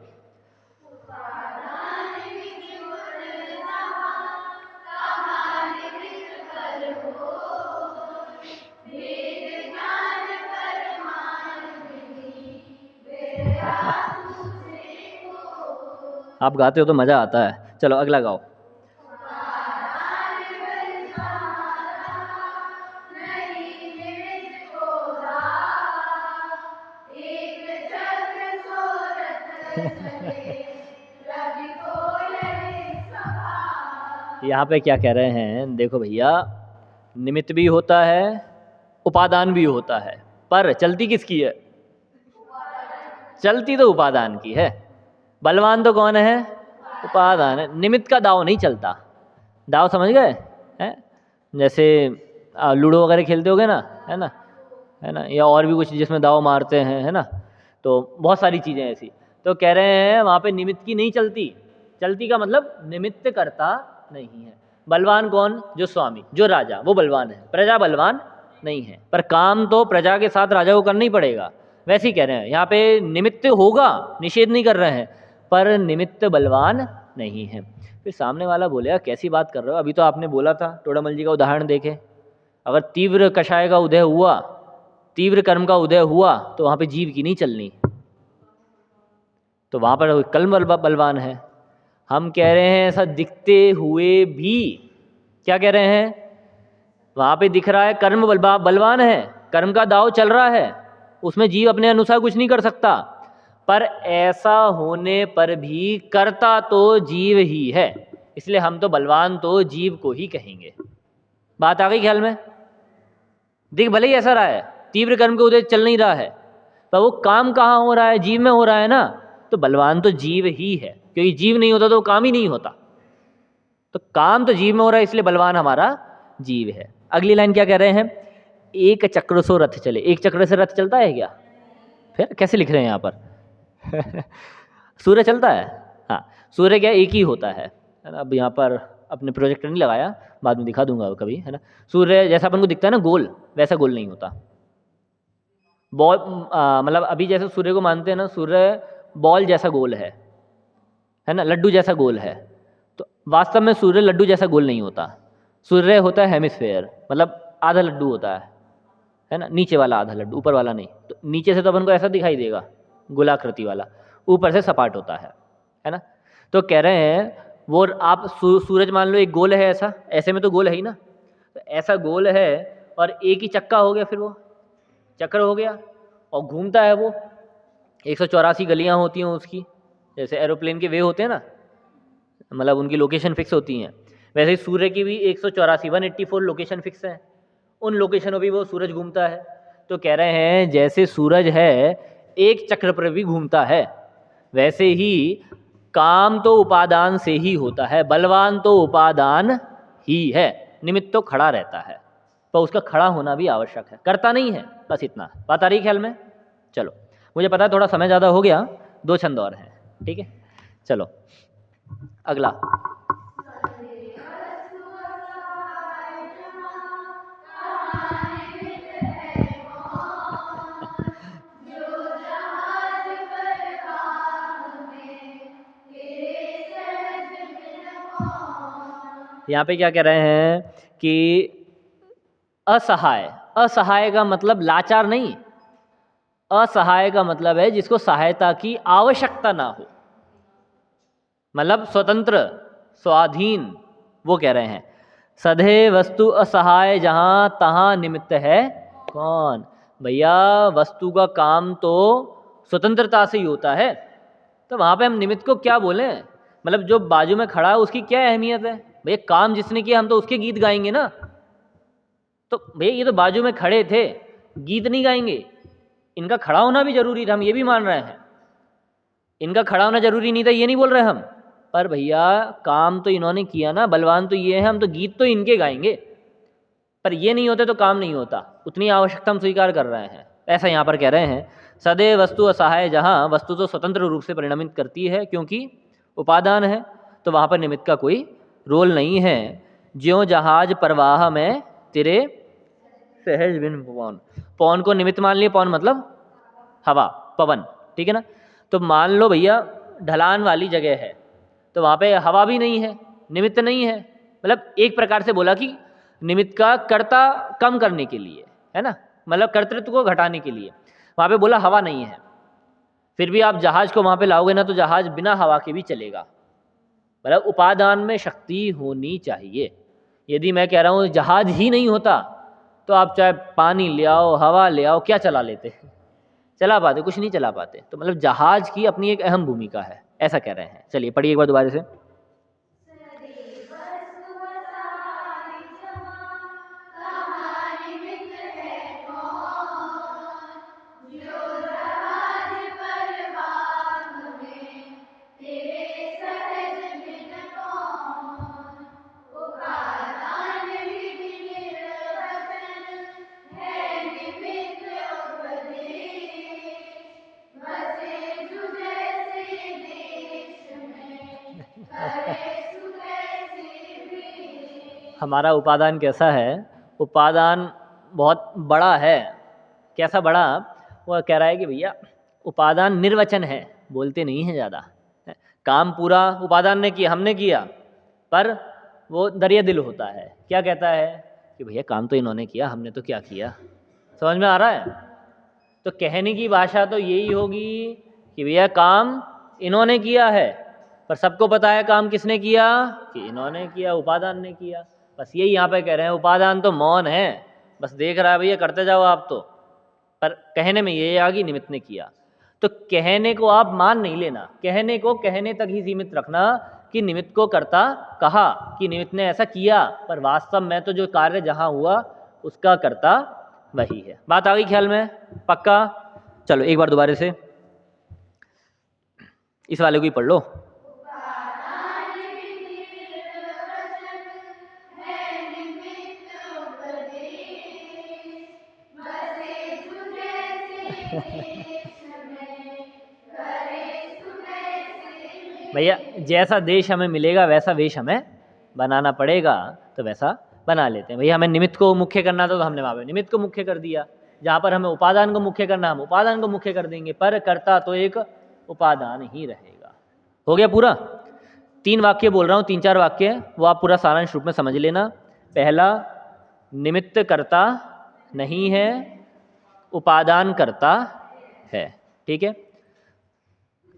आप गाते हो तो मजा आता है। चलो अगला गाओ। यहाँ पे क्या कह रहे हैं, देखो भैया निमित्त भी होता है, उपादान भी होता है, पर चलती किसकी है? चलती तो उपादान की है। बलवान तो कौन है? उपादान है। निमित्त का दाव नहीं चलता। दाव समझ गए? हैं जैसे लूडो वगैरह खेलते होगे ना, है ना। है ना, या और भी कुछ जिसमें दाव मारते हैं, है ना, तो बहुत सारी चीज़ें ऐसी। तो कह रहे हैं वहाँ पे निमित्त की नहीं चलती, चलती का मतलब निमित्त करता नहीं है। बलवान कौन? जो स्वामी, जो राजा, वो बलवान है, प्रजा बलवान नहीं है। पर काम तो प्रजा के साथ राजा को करना ही पड़ेगा। वैसे ही कह रहे हैं यहाँ पे निमित्त होगा, निषेध नहीं कर रहे हैं, पर निमित्त बलवान नहीं है। फिर सामने वाला बोले यार कैसी बात कर रहे हो, अभी तो आपने बोला था, टोडामल जी का उदाहरण देखे, अगर तीव्र कषाय का उदय हुआ, तीव्र कर्म का उदय हुआ, तो वहाँ पे जीव की नहीं चलनी, तो वहाँ पर कर्म बलवान है। हम कह रहे हैं ऐसा दिखते हुए भी, क्या कह रहे हैं, वहाँ पे दिख रहा है कर्म बलवान है, कर्म का दाव चल रहा है, उसमें जीव अपने अनुसार कुछ नहीं कर सकता, पर ऐसा होने पर भी करता तो जीव ही है, इसलिए हम तो बलवान तो जीव को ही कहेंगे। बात आ गई ख्याल में? देख भले ही ऐसा रहा है, तीव्र कर्म के उदय चल नहीं रहा है, पर वो काम कहाँ हो रहा है? जीव में हो रहा है ना, तो बलवान तो जीव ही है, क्योंकि जीव नहीं होता तो वो काम ही नहीं होता, तो काम तो जीव में हो रहा है, इसलिए बलवान हमारा जीव है। अगली लाइन क्या कह रहे हैं? एक चक्र सो रथ चले। एक चक्र से रथ चलता है क्या? फिर कैसे लिख रहे हैं यहाँ पर? सूर्य चलता है? हाँ, सूर्य क्या एक ही होता है ना। अब यहाँ पर अपने प्रोजेक्टर नहीं लगाया, बाद में दिखा दूंगा कभी, है ना। सूर्य जैसा अपन को दिखता है ना गोल, वैसा गोल नहीं होता। बॉल मतलब अभी जैसे सूर्य को मानते हैं ना, सूर्य बॉल जैसा गोल है ना, लड्डू जैसा गोल है, तो वास्तव में सूर्य लड्डू जैसा गोल नहीं होता। सूर्य होता है हेमिस्फेयर, मतलब आधा लड्डू होता है ना, नीचे वाला आधा लड्डू, ऊपर वाला नहीं। तो नीचे से तो अपन को ऐसा दिखाई देगा गोलाकृति वाला, ऊपर से सपाट होता है ना। तो कह रहे हैं वो आप सूरज मान लो एक गोल है, ऐसा ऐसे में तो गोल है ही ना, तो ऐसा गोल है और एक ही चक्का हो गया, फिर वो चक्र हो गया और घूमता है वो। 184 गलियां होती हैं उसकी, जैसे एरोप्लेन के वे होते हैं ना, मतलब उनकी लोकेशन फिक्स होती हैं, वैसे ही सूर्य की भी 184 184 लोकेशन फिक्स है, उन लोकेशनों भी वो सूरज घूमता है। तो कह रहे हैं जैसे सूरज है एक चक्र पर भी घूमता है, वैसे ही काम तो उपादान से ही होता है, बलवान तो उपादान ही है, निमित्त तो खड़ा रहता है, पर उसका खड़ा होना भी आवश्यक है, करता नहीं है। बस इतना बात आ रही ख्याल में? चलो, मुझे पता है थोड़ा समय ज़्यादा हो गया, 2 छंद और हैं, ठीक है। चलो अगला। यहाँ पे क्या कह रहे हैं कि असहाय, असहाय का मतलब लाचार नहीं, असहाय का मतलब है जिसको सहायता की आवश्यकता ना हो, मतलब स्वतंत्र स्वाधीन, वो कह रहे हैं। सधे वस्तु असहाय जहां तहां निमित्त है कौन? भैया वस्तु का काम तो स्वतंत्रता से ही होता है, तो वहां पे हम निमित्त को क्या बोलें? मतलब जो बाजू में खड़ा है उसकी क्या अहमियत है? भैया काम जिसने किया हम तो उसके गीत गाएंगे ना, तो भैया ये तो बाजू में खड़े थे, गीत नहीं गाएंगे, इनका खड़ा होना भी जरूरी था, हम ये भी मान रहे हैं, इनका खड़ा होना जरूरी नहीं था ये नहीं बोल रहे हम, पर भैया काम तो इन्होंने किया ना, बलवान तो ये है, हम तो गीत तो इनके गाएंगे, पर ये नहीं होते तो काम नहीं होता, उतनी आवश्यकता हम स्वीकार कर रहे हैं। ऐसा यहाँ पर कह रहे हैं सदैव वस्तु असहाय, जहाँ वस्तु तो स्वतंत्र रूप से परिणमित करती है क्योंकि उपादान है, तो वहाँ पर निमित्त का कोई रोल नहीं है। ज्यों जहाज प्रवाह में तेरे सहज बिन पवन, पवन को निमित्त मान लिए, पवन मतलब हवा, पवन, ठीक है ना। तो मान लो भैया ढलान वाली जगह है, तो वहाँ पे हवा भी नहीं है, निमित्त नहीं है, मतलब एक प्रकार से बोला कि निमित्त का कर्ता कम करने के लिए, है ना, मतलब कर्तृत्व को घटाने के लिए वहाँ पे बोला हवा नहीं है। फिर भी आप जहाज को वहाँ पे लाओगे ना, तो जहाज बिना हवा के भी चलेगा, मतलब उपादान में शक्ति होनी चाहिए। यदि मैं कह रहा हूँ जहाज ही नहीं होता, तो आप चाहे पानी ले आओ, हवा ले आओ, क्या चला लेते? चला पाते? कुछ नहीं चला पाते। तो मतलब जहाज की अपनी एक अहम भूमिका है, ऐसा कह रहे हैं। चलिए पढ़िए एक बार दोबारा से। हमारा उपादान कैसा है? उपादान बहुत बड़ा है। कैसा बड़ा? वो कह रहा है कि भैया उपादान निर्वचन है, बोलते नहीं है ज़्यादा। काम पूरा उपादान ने किया, हमने किया, पर वो दरिया दिल होता है। क्या कहता है कि भैया काम तो इन्होंने किया, हमने तो क्या किया। समझ में आ रहा है? तो कहने की भाषा तो यही होगी कि भैया काम इन्होंने किया है, पर सबको पता है काम किसने किया, कि इन्होंने किया, उपादान ने किया। बस यही यहाँ पे कह रहे हैं, उपादान तो मौन है, बस देख रहा है भैया, करते जाओ आप तो, पर कहने में ये आ गई निमित्त ने किया। तो कहने को आप मान नहीं लेना, कहने को कहने तक ही सीमित रखना कि निमित्त को कर्ता कहा, कि निमित्त ने ऐसा किया, पर वास्तव में तो जो कार्य जहाँ हुआ उसका कर्ता वही है। बात आ गई ख्याल में? पक्का? चलो एक बार दोबारा से इस वाले को ही पढ़ लो। भैया जैसा देश हमें मिलेगा वैसा वेश हमें बनाना पड़ेगा, तो वैसा बना लेते हैं। भैया हमें निमित्त को मुख्य करना था, तो हमने वहाँ पे निमित्त को मुख्य कर दिया। जहाँ पर हमें उपादान को मुख्य करना, हम उपादान को मुख्य कर देंगे, पर कर्ता तो एक उपादान ही रहेगा। हो गया पूरा? 3 वाक्य बोल रहा हूँ, 3-4 वाक्य, वो आप पूरा सारांश रूप में समझ लेना। पहला, निमित्त कर्ता नहीं है, उपादान कर्ता है। ठीक है?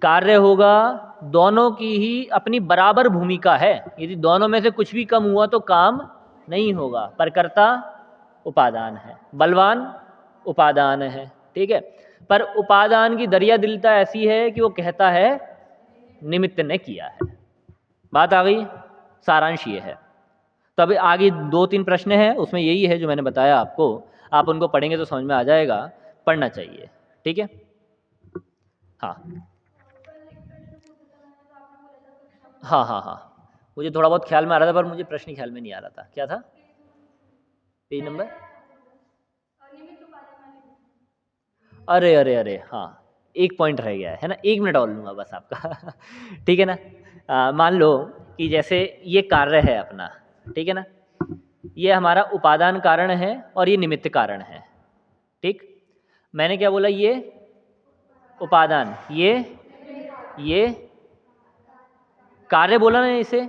कार्य होगा, दोनों की ही अपनी बराबर भूमिका है। यदि दोनों में से कुछ भी कम हुआ तो काम नहीं होगा, पर कर्ता उपादान है, बलवान उपादान है। ठीक है? पर उपादान की दरिया दिलता ऐसी है कि वो कहता है निमित्त ने किया है। बात आ गई? सारांश ये है। तो अभी आगे 2-3 प्रश्न हैं, उसमें यही है जो मैंने बताया आपको, आप उनको पढ़ेंगे तो समझ में आ जाएगा, पढ़ना चाहिए। ठीक है? हाँ हाँ हाँ हाँ, मुझे थोड़ा बहुत ख्याल में आ रहा था, पर मुझे प्रश्न ख्याल में नहीं आ रहा था। क्या था पेज नंबर? अरे अरे अरे हाँ, एक पॉइंट रह गया है ना, 1 मिनट और लूँगा बस आपका। ठीक है ना? मान लो कि जैसे ये कार्य है अपना, ठीक है ना, ये हमारा उपादान कारण है और ये निमित्त कारण है। ठीक? मैंने क्या बोला? ये उपादान, ये कार्य बोला ना इसे।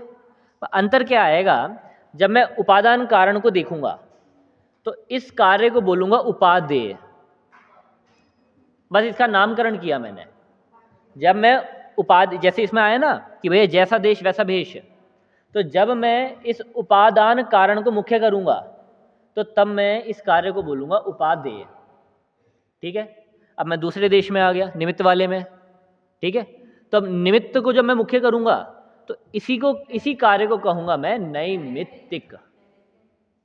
अंतर क्या आएगा? जब मैं उपादान कारण को देखूंगा तो इस कार्य को बोलूंगा उपादेय। बस इसका नामकरण किया मैंने। जब मैं जैसे इसमें आया ना कि भैया जैसा देश वैसा भेष, तो जब मैं इस उपादान कारण को मुख्य करूंगा तो तब मैं इस कार्य को बोलूंगा उपादेय। ठीक है? अब मैं दूसरे देश में आ गया, निमित्त वाले में। ठीक है? तो अब निमित्त को जब मैं मुख्य करूंगा तो इसी कार्य को कहूंगा मैं नैमित्तिक।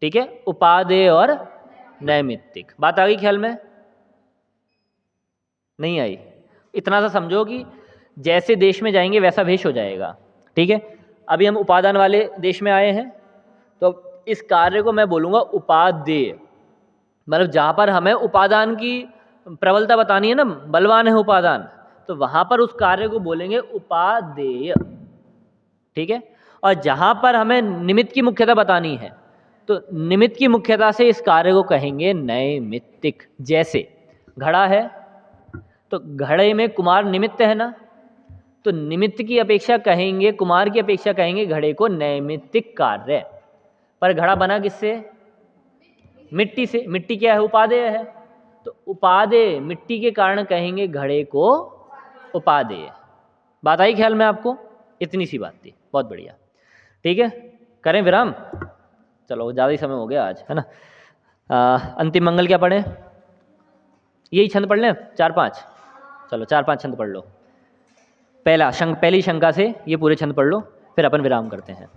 ठीक है? उपादेय और नैमित्तिक। बात आ गई ख्याल में? नहीं आई? इतना सा समझो कि जैसे देश में जाएंगे वैसा भेष हो जाएगा। ठीक है? अभी हम उपादान वाले देश में आए हैं, तो इस कार्य को मैं बोलूंगा उपादेय। मतलब जहाँ पर हमें उपादान की प्रबलता बतानी है ना, बलवान है उपादान, तो वहाँ पर उस कार्य को बोलेंगे उपादेय। ठीक है? और जहाँ पर हमें निमित्त की मुख्यता बतानी है, तो निमित्त की मुख्यता से इस कार्य को कहेंगे नैमित्तिक। जैसे घड़ा है, तो घड़े में कुमार निमित्त है ना, तो निमित्त की अपेक्षा कहेंगे, कुमार की अपेक्षा कहेंगे घड़े को नैमित्तिक कार्य। पर घड़ा बना किससे? मिट्टी से। मिट्टी क्या है? उपादेय है। तो उपादेय मिट्टी के कारण कहेंगे घड़े को उपादेय। बात आई ख्याल में आपको? इतनी सी बात थी, बहुत बढ़िया। ठीक है? करें विराम? चलो ज़्यादा ही समय हो गया आज, है ना। अंतिम मंगल क्या पढ़ें? यही छंद पढ़ लें 4-5? चलो 4-5 छंद पढ़ लो। पहली शंका से ये पूरे छंद पढ़ लो, फिर अपन विराम करते हैं।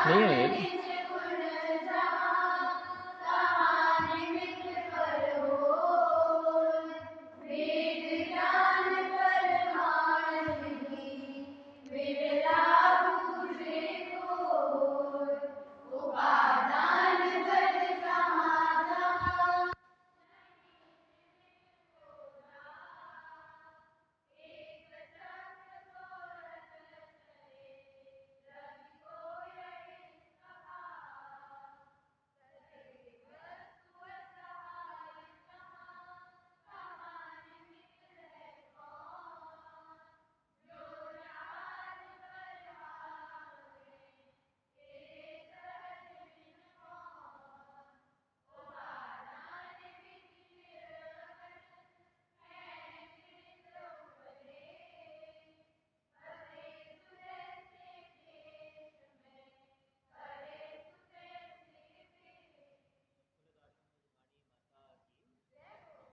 नहीं है ये।